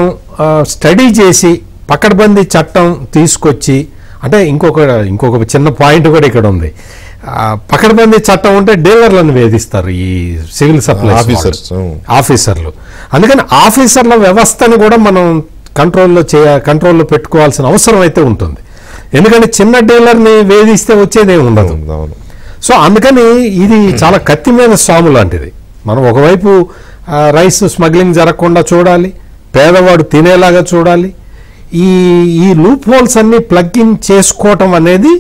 స్టడీ చేసి పకడ్బందీ చట్టం తీసుకొచ్చి, అంటే ఇంకొక చిన్న పాయింట్ కూడా ఇక్కడ ఉంది. పకడ్బందీ చట్టం ఉంటే డీలర్లను వేధిస్తారు ఈ సివిల్ సప్లైస్ ఆఫీసర్లు. అందుకని ఆఫీసర్ల వ్యవస్థను కూడా మనం కంట్రోల్లో పెట్టుకోవాల్సిన అవసరం అయితే ఉంటుంది. ఎందుకంటే చిన్న డీలర్ని వేధిస్తే వచ్చేదేమి ఉండదు. సో అందుకని ఇది చాలా కత్తి మీద సాము లాంటిది. మనం ఒకవైపు రైస్ స్మగ్లింగ్ జరగకుండా చూడాలి, పేదవాడు తినేలాగా చూడాలి. ఈ లూప్ హోల్స్ అన్ని ప్లగ్ ఇన్ చేసుకోవటం అనేది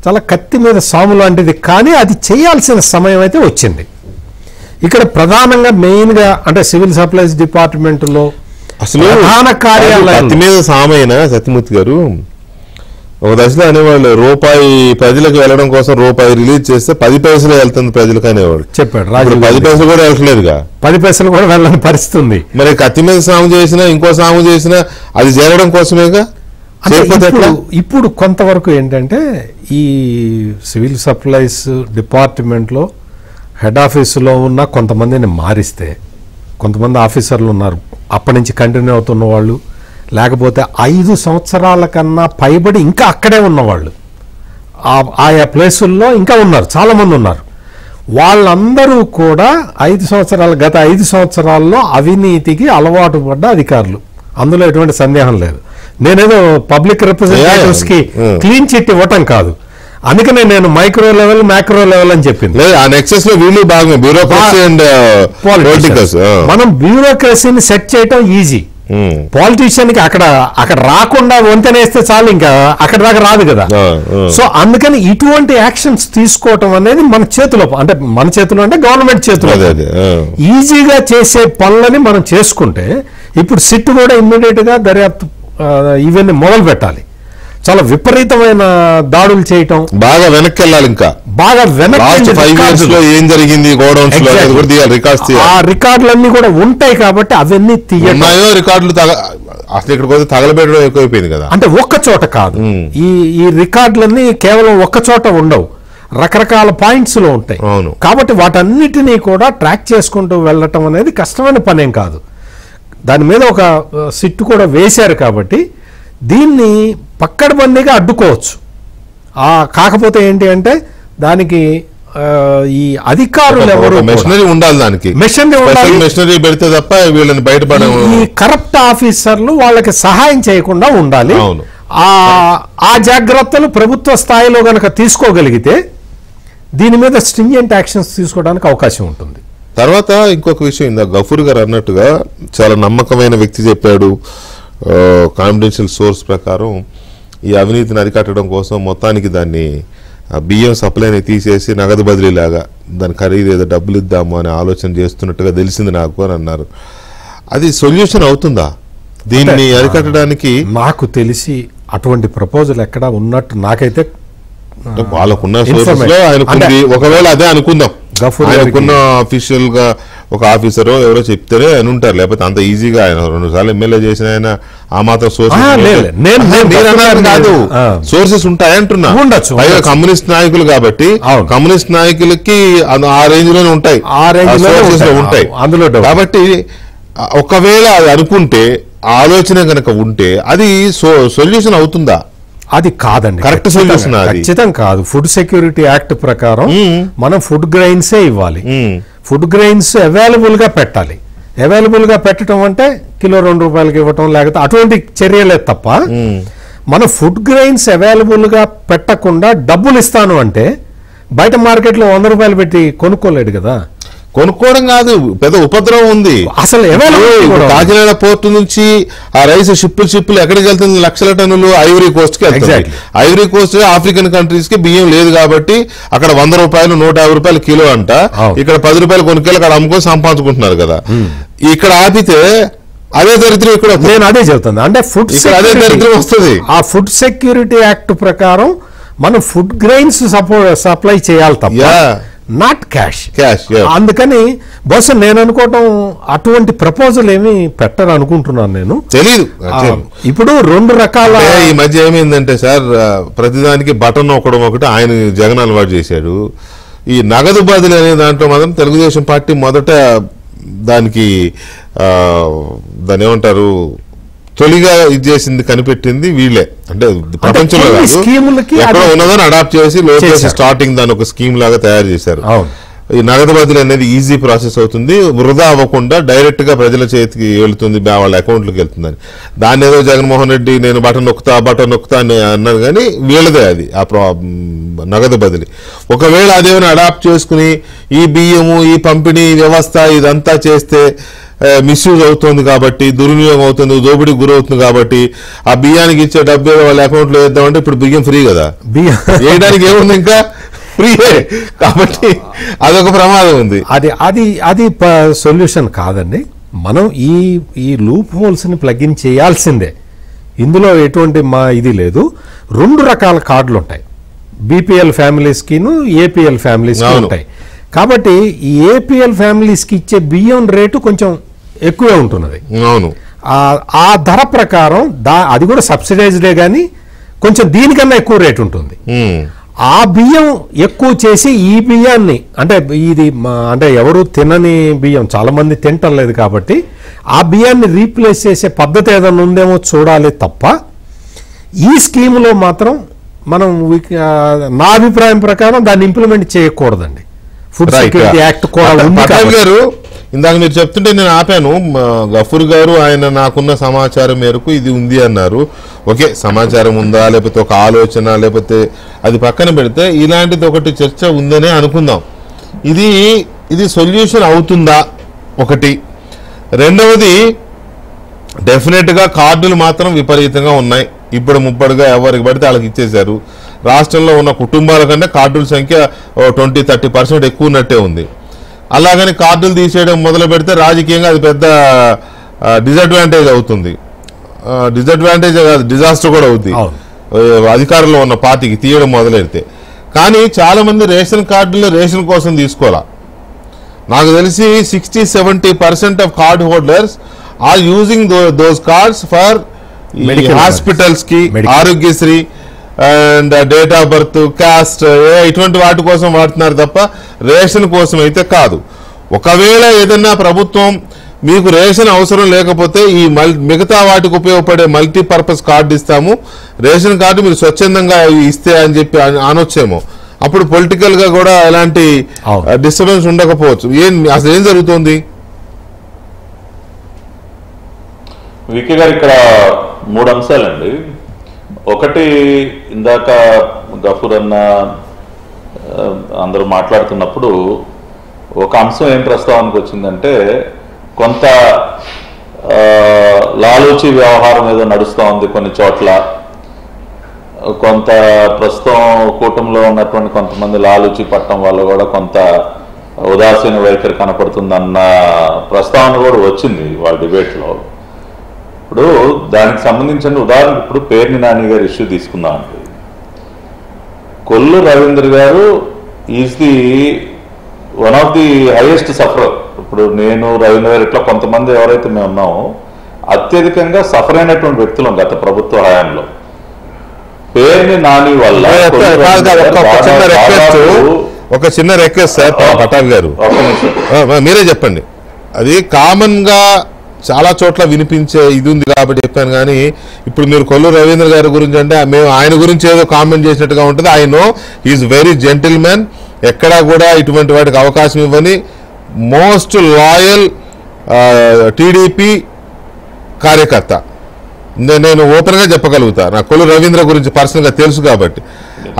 చాలా కత్తి మీద సాము లాంటిది. కానీ అది చేయాల్సిన సమయం అయితే వచ్చింది. ఇక్కడ ప్రధానంగా మెయిన్గా అంటే సివిల్ సప్లైస్ డిపార్ట్మెంట్లో అసలు ప్రధాన కార్యాలయం కత్తి మీద సామైన సత్యమూర్తి గారు ఒక దశలో అనేవాళ్ళు రూపాయి ప్రజలకు వెళ్ళడం కోసం రూపాయి రిలీజ్ చేస్తే 10 పైసలు వెళ్తుంది ప్రజలకు అనేవాడు. చెప్పాడు రాజు. 10 పైసలు కూడా వెళ్ళట్లేదుగా, 10 పైసలు కూడా వెళ్ళని పరిస్థితి ఉంది. మరి కత్తి మీద సాము చేసినా ఇంకో సాము చేసినా అది జరగడం కోసమేగా. ఇప్పుడు కొంతవరకు ఏంటంటే ఈ సివిల్ సప్లైస్ డిపార్ట్మెంట్లో హెడ్ ఆఫీసులో ఉన్న కొంతమందిని మారిస్తే, కొంతమంది ఆఫీసర్లు ఉన్నారు అప్పటి నుంచి కంటిన్యూ అవుతున్న వాళ్ళు, లేకపోతే 5 సంవత్సరాల కన్నా పైబడి ఇంకా అక్కడే ఉన్నవాళ్ళు ఆయా ప్లేసుల్లో ఇంకా ఉన్నారు, చాలామంది ఉన్నారు. వాళ్ళందరూ కూడా గత 5 సంవత్సరాల్లో అవినీతికి అలవాటు పడ్డ అధికారులు. అందులో ఎటువంటి సందేహం లేదు. నేనేదో పబ్లిక్ రిప్రజెంటేటివ్స్ కి క్లీన్ చిట్ ఇవ్వటం కాదు. అందుకనే నేను మైక్రో లెవెల్ మ్యాక్రో లెవెల్ అని చెప్పింది. మనం బ్యూరోక్రసీని సెట్ చేయటం ఈజీ. పాలిటీషియన్ కి అక్కడ రాకుండా వంతెనేస్తే చాలు, ఇంకా అక్కడ దాకా రాదు కదా. సో అందుకని ఇటువంటి యాక్షన్స్ తీసుకోవటం అనేది మన చేతిలో అంటే గవర్నమెంట్ చేతిలో. ఈజీగా చేసే పనులని మనం చేసుకుంటే ఇప్పుడు సిట్ కూడా ఇమ్మీడియట్ గా దర్యాప్తు ఇవన్నీ మొదలు పెట్టాలి. చాలా విపరీతమైన దాడులు చేయటం, బాగా వెనక్కి వెళ్ళాలి. ఇంకా బాగా వెనక్కి ఏం జరిగింది ఆ రికార్డులన్నీ కూడా ఉంటాయి కాబట్టి అవన్నీ తీయన్నాయో రికార్డులు అసలు ఇక్కడ పోతే తగలబెట్టడం ఎక్కువైపోయింది కదా. అంటే ఒక్క చోట కాదు, ఈ రికార్డులన్నీ కేవలం ఒక్క చోట ఉండవు, రకరకాల పాయింట్స్ లో ఉంటాయి. కాబట్టి వాటన్నిటినీ కూడా ట్రాక్ చేసుకుంటూ వెళ్ళటం అనేది కష్టమైన పనేం కాదు. దాని మీద ఒక సిట్టు కూడా వేశారు కాబట్టి దీన్ని పక్కడబందీగా అడ్డుకోవచ్చు. కాకపోతే ఏంటి అంటే దానికి ఈ అధికారులు ఎవరు మెషినరీ ఉండాలి, దానికి మెషినరీ పెడితే తప్ప వీళ్ళని బయటపడ ఈ కరప్ట్ ఆఫీసర్లు వాళ్ళకి సహాయం చేయకుండా ఉండాలి. ఆ జాగ్రత్తలు ప్రభుత్వ స్థాయిలో గనక తీసుకోగలిగితే దీని మీద స్ట్రింజెంట్ యాక్షన్స్ తీసుకోవడానికి అవకాశం ఉంటుంది. తర్వాత ఇంకొక విషయం, గఫూర్ గారు అన్నట్టుగా చాలా నమ్మకమైన వ్యక్తి చెప్పాడు, కాన్ఫిడెన్షియల్ సోర్స్ ప్రకారం ఈ అవినీతిని అరికట్టడం కోసం మొత్తానికి దాన్ని బియ్యం సప్లైని తీసేసి నగదు బదిలీలాగా దాని ఖరీదు ఏదో డబ్బులు ఇద్దాము అనే ఆలోచన చేస్తున్నట్టుగా తెలిసింది నాకు అని అన్నారు. అది సొల్యూషన్ అవుతుందా దీన్ని అరికట్టడానికి? నాకు తెలిసి అటువంటి ప్రపోజల్ ఎక్కడ ఉన్నట్టు నాకైతే వాళ్ళకున్న సోర్సెస్ లో ఆయనకుంది. ఒకవేళ అదే అనుకుందాం, గఫూర్ ఆయనకున్న అఫీషియల్ గా ఒక ఆఫీసరో ఎవరో చెప్తారే అని ఉంటారు, లేకపోతే అంత ఈజీగా ఆయన 2 సార్లు ఎమ్మెల్యే చేసిన ఆయన ఆ మాత్రం కాదు సోర్సెస్ ఉంటాయంటున్నా. ఉండొచ్చు. పైగా కమ్యూనిస్ట్ నాయకులు కాబట్టి కమ్యూనిస్ట్ నాయకులకి ఆ రేంజ్ లోనే ఉంటాయి, ఉంటాయి అందులో. కాబట్టి ఒకవేళ అది అనుకుంటే ఆలోచన కనుక ఉంటే అది సొల్యూషన్ అవుతుందా? అది కాదండి, కరెక్ట్ సొల్యూషన్ ఖచ్చితంగా కాదు. ఫుడ్ సెక్యూరిటీ యాక్ట్ ప్రకారం మనం ఫుడ్ గ్రెయిన్సే ఇవ్వాలి. ఫుడ్ గ్రెయిన్స్ అవైలబుల్ గా పెట్టాలి. అవైలబుల్ గా పెట్టడం అంటే కిలో 2 రూపాయలకి ఇవ్వటం, లేకపోతే అటువంటి చర్యలే తప్ప మన ఫుడ్ గ్రెయిన్స్ అవైలబుల్ గా పెట్టకుండా డబ్బులు ఇస్తాను అంటే బయట మార్కెట్లో 100 రూపాయలు పెట్టి కొనుక్కోలేడు కదా. కొనుక్కోవడం కాదు, పెద్ద ఉపద్రవం ఉంది అసలు. కాకినాడ పోర్టు నుంచి ఆ రైస్ షిప్పులు ఎక్కడికి వెళ్తుంది? లక్షల టన్నులు ఐవరీ కోస్ట్ కి వెళ్తాయి. ఐవరీ కోస్ట్ ఆఫ్రికన్ కంట్రీస్ కి బియ్యం లేదు కాబట్టి అక్కడ 100 రూపాయలు 150 రూపాయలు కిలో అంట, ఇక్కడ 10 రూపాయలు కొనుక్కెళ్ళి అక్కడ అమ్ముకొని సంపాదించుకుంటున్నారు కదా. ఇక్కడ ఆపితే అదే దరిద్రం ఇక్కడ. నేను అదే చెబుతాను, అంటే ఫుడ్ అదే దరిద్రం వస్తుంది. ఆ ఫుడ్ సెక్యూరిటీ యాక్ట్ ప్రకారం మనం ఫుడ్ గ్రెయిన్స్ సప్లై చేయాలి తప్ప నాట్ క్యాష్. అందుకని బహుశా నేను అనుకోవటం అటువంటి ప్రపోజల్ ఏమి పెట్టరు అనుకుంటున్నాను. నేను తెలీదు. ఇప్పుడు 2 రకాల ఈ మధ్య ఏమైందంటే సార్, ప్రతిదానికి బటన్ నొక్కడం ఒకటి ఆయన జగన్ అలవాటు చేశాడు. ఈ నగదు బదిలీ అనే దాంట్లో మాత్రం తెలుగుదేశం పార్టీ మొదట దానికి దాని ఏమంటారు తొలిగా ఇది చేసింది, కనిపెట్టింది వీళ్ళే. అంటే ప్రపంచంలో ఎక్కడ ఉన్నదని అడాప్ట్ చేసి లోకేష్ స్టార్టింగ్ దాని ఒక స్కీమ్ లాగా తయారు చేశారు. ఈ నగదు బదిలీ అనేది ఈజీ ప్రాసెస్ అవుతుంది, వృధా అవ్వకుండా డైరెక్ట్ గా ప్రజల చేతికి వెళ్తుంది, వాళ్ళ అకౌంట్లోకి వెళ్తుందని. దాన్ని ఏదో జగన్మోహన్ రెడ్డి నేను బటన్ నొక్కుతా అని అన్నారు, కానీ వీళ్ళదే అది ఆ నగదు బదిలీ. ఒకవేళ అదేమైనా అడాప్ట్ చేసుకుని ఈ బియ్యము ఈ పంపిణీ వ్యవస్థ ఇదంతా చేస్తే మిస్యూజ్ అవుతుంది కాబట్టి, దుర్వినియోగం అవుతుంది, దోపిడీకి గురవుతుంది కాబట్టి ఆ బియ్యానికి ఇచ్చే డబ్బు వాళ్ళ అకౌంట్ లో వేద్దామంటే ఇప్పుడు బియ్యం ఫ్రీ కదా, వేయడానికి ఏముంది ఇంకా ఫ్రీయే. కాబట్టి అదొక ప్రమాదం ఉంది. అది సొల్యూషన్ కాదండి. మనం ఈ లూప్ హోల్స్ ని ప్లగ్ ఇన్ చేయాల్సిందే. ఇందులో ఎటువంటి ఇది లేదు. 2 రకాల కార్డులు ఉంటాయి, బీపీఎల్ ఫ్యామిలీస్ కిను ఏపీఎల్ ఫ్యామిలీస్ కి ఉంటాయి. కాబట్టి ఈ ఏపీఎల్ ఫ్యామిలీస్ కి ఇచ్చే బియ్యం రేటు కొంచెం ఎక్కువే ఉంటున్నది. అవును, ఆ ధర ప్రకారం అది కూడా సబ్సిడైజ్డే, కానీ కొంచెం దీనికన్నా ఎక్కువ రేటు ఉంటుంది. ఆ బియ్యం ఎక్కువ చేసి ఈ బియ్యాన్ని అంటే ఎవరు తినని బియ్యం చాలా మంది తింటం లేదు కాబట్టి ఆ బియ్యాన్ని రీప్లేస్ చేసే పద్ధతి ఏదైనా ఉందేమో చూడాలి తప్ప ఈ స్కీములో మాత్రం మనం నా అభిప్రాయం ప్రకారం దాన్ని ఇంప్లిమెంట్ చేయకూడదండి. ఫుడ్ సెక్యూరిటీ యాక్ట్ గారు ఇందాక మీరు చెప్తుంటే నేను ఆపాను. గఫూర్ గారు ఆయన నాకున్న సమాచారం మేరకు ఇది ఉంది అన్నారు. ఓకే, సమాచారం ఉందా లేకపోతే ఒక ఆలోచన లేకపోతే అది పక్కన పెడితే ఇలాంటిది ఒకటి చర్చ ఉందనే అనుకుందాం. ఇది సొల్యూషన్ అవుతుందా ఒకటి. రెండవది, డెఫినెట్ గా కార్డులు మాత్రం విపరీతంగా ఉన్నాయి. ఇప్పుడు ముప్పటిగా ఎవరికి పడితే వాళ్ళకి ఇచ్చేశారు. రాష్ట్రంలో ఉన్న కుటుంబాల కంటే కార్డుల సంఖ్య 20-30% ఎక్కువ ఉన్నట్టే ఉంది. అలాగని కార్డులు తీసేయడం మొదలు పెడితే రాజకీయంగా అది పెద్ద డిసడ్వాంటేజ్ అవుతుంది. డిసడ్వాంటేజ్ కాదు, డిజాస్టర్ కూడా అవుతుంది అధికారంలో ఉన్న పార్టీకి తీయడం మొదలెడితే. కానీ చాలా మంది రేషన్ కార్డులు రేషన్ కోసం తీసుకోవాలా. నాకు తెలిసి 60-70% of card holders are using those cards for hospitals కి, Aarogyasri and date of birth, caste ఇటువంటి వాటి కోసం వాడుతున్నారు తప్ప రేషన్ కోసం అయితే కాదు. ఒకవేళ ఏదన్నా ప్రభుత్వం మీకు రేషన్ అవసరం లేకపోతే ఈ మిగతా వాటికి ఉపయోగపడే మల్టీపర్పస్ కార్డు ఇస్తాము, రేషన్ కార్డు మీరు స్వచ్ఛందంగా ఇస్తే అని చెప్పి అనొచ్చేమో. అప్పుడు పొలిటికల్ గా కూడా ఎలాంటి డిస్టర్బెన్స్ ఉండకపోవచ్చు. అసలు ఏం జరుగుతుంది? వికే గారు, ఇక్కడ 3 అంశాలండి. ఒకటి, ఇందాక గఫూర్ అన్న అందరూ మాట్లాడుతున్నప్పుడు ఒక అంశం ఏం ప్రస్తావనకు వచ్చిందంటే, కొంత లాలూచి వ్యవహారం ఏదో నడుస్తూ ఉంది కొన్ని చోట్ల. కొంత ప్రస్తుతం కూటమిలో ఉన్నటువంటి కొంతమంది లాలూచి పట్టడం వల్ల కూడా కొంత ఉదాసీన వైఖరి కనపడుతుందన్న ప్రస్తావన కూడా వచ్చింది వాళ్ళ డిబేట్లో. ఇప్పుడు దానికి సంబంధించిన ఉదాహరణ, ఇప్పుడు పేర్ని నాని గారి ఇష్యూ తీసుకుందామండి. కొల్లు రవీంద్ర గారు is the one of the highest sufferer. ఇప్పుడు నేను రవీంద్ర గారు ఇట్లా కొంతమంది ఎవరైతే మేము ఉన్నామో అత్యధికంగా సఫర్ అయినటువంటి వ్యక్తులు గత ప్రభుత్వ హయాంలో. పేరుని నాని వల్ల ఒక చిన్న రిక్వెస్ట్ సార్ పటాల్ గారు, మీరే చెప్పండి. అది కామన్ గా చాలా చోట్ల వినిపించే ఇది ఉంది కాబట్టి చెప్పాను. కానీ ఇప్పుడు మీరు కొల్లు రవీంద్ర గారి గురించి అంటే మేము ఆయన గురించి ఏదో కామెంట్ చేసినట్టుగా ఉంటుంది. I know is very gentlemen, ఎక్కడా కూడా ఇటువంటి వాటికి అవకాశం ఇవ్వని మోస్ట్ లాయల్ టీడీపీ కార్యకర్త. నేను ఓపెన్ గా చెప్పగలుగుతా, నాకు కొల్లు రవీంద్ర గురించి పర్సనల్ గా తెలుసు కాబట్టి.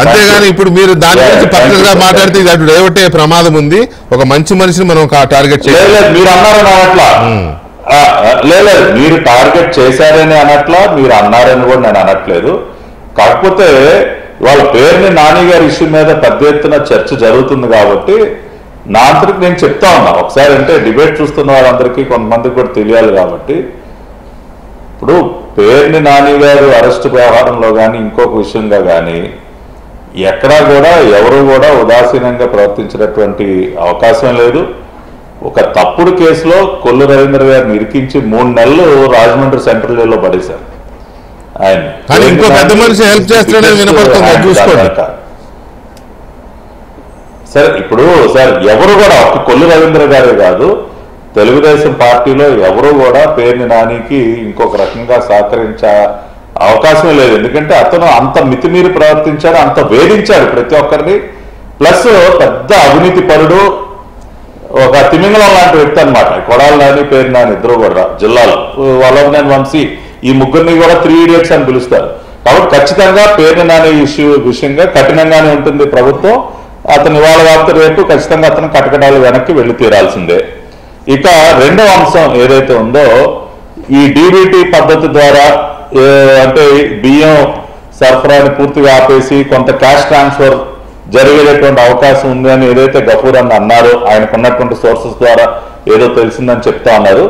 అంతేగాని ఇప్పుడు మీరు దాని గురించి పర్సనల్ గా మాట్లాడితే ఇది అటు డైవర్టే ప్రమాదం ఉంది. ఒక మంచి మనిషిని మనం టార్గెట్ చేయాలి. మీరు అన్నారని అనట్లా, లేదు మీరు టార్గెట్ చేశారని అనట్లా, మీరు అన్నారని కూడా నేను అనట్లేదు. కాకపోతే వాళ్ళ పేరుని నాని గారి ఇష్యూ మీద పెద్ద ఎత్తున చర్చ జరుగుతుంది కాబట్టి నా అంతరికి నేను చెప్తా ఉన్నా. ఒకసారి అంటే డిబేట్ చూస్తున్న వాళ్ళందరికీ కొంతమందికి కూడా తెలియాలి కాబట్టి. ఇప్పుడు పేరుని నాని గారు అరెస్టు వ్యవహారంలో కానీ ఇంకొక విషయంగా కానీ ఎక్కడా కూడా ఎవరు కూడా ఉదాసీనంగా ప్రవర్తించినటువంటి అవకాశం లేదు. ఒక తప్పుడు కేసులో కొల్లు రవీంద్ర గారిని ఇరికించి 3 నెలలు రాజమండ్రి సెంట్రల్ జైల్లో పడేశారు ఆయన. ఇంకో పెద్ద మనిషి హెల్ప్ చేస్తాడని వినపడుతుంది, చూసుకోండి. సరే ఇప్పుడు సార్ ఎవరు కూడా ఒక కొల్లు రవీంద్ర గారే కాదు, తెలుగుదేశం పార్టీలో ఎవరు కూడా పేరుని నానికి ఇంకొక రకంగా సహకరించే అవకాశమే లేదు. ఎందుకంటే అతను అంత మితిమీరి ప్రవర్తించాడు, అంత వేధించాడు ప్రతి ఒక్కరిని. ప్లస్ పెద్ద అవినీతి పరుడు, ఒక తిమింగళం లాంటి వ్యక్తి అనమాట. కొడాలి నాని, పేరు నాని ఇద్దరు కూడా జిల్లాలో వల్లభనేని వంశీ ఈ ముగ్గురిని కూడా 3 idiots అని పిలుస్తారు. కాబట్టి ఖచ్చితంగా పేరు నాని ఇష్యూ విషయంగా కఠినంగానే ఉంటుంది ప్రభుత్వం. అతను ఇవాళ కాకపోతే రేపు ఖచ్చితంగా అతను కటకటాలు వెనక్కి వెళ్ళి తీరాల్సిందే. ఇక రెండవ అంశం ఏదైతే ఉందో, ఈ డీబీటీ పద్ధతి ద్వారా అంటే బియ్యం సరఫరాని పూర్తిగా ఆపేసి కొంత క్యాష్ ట్రాన్స్ఫర్ జరిగేటటువంటి అవకాశం ఉంది అని ఏదైతే గఫూర్ అని అన్నారో, ఆయనకున్నటువంటి సోర్సెస్ ద్వారా ఏదో తెలిసిందని చెప్తా ఉన్నారు.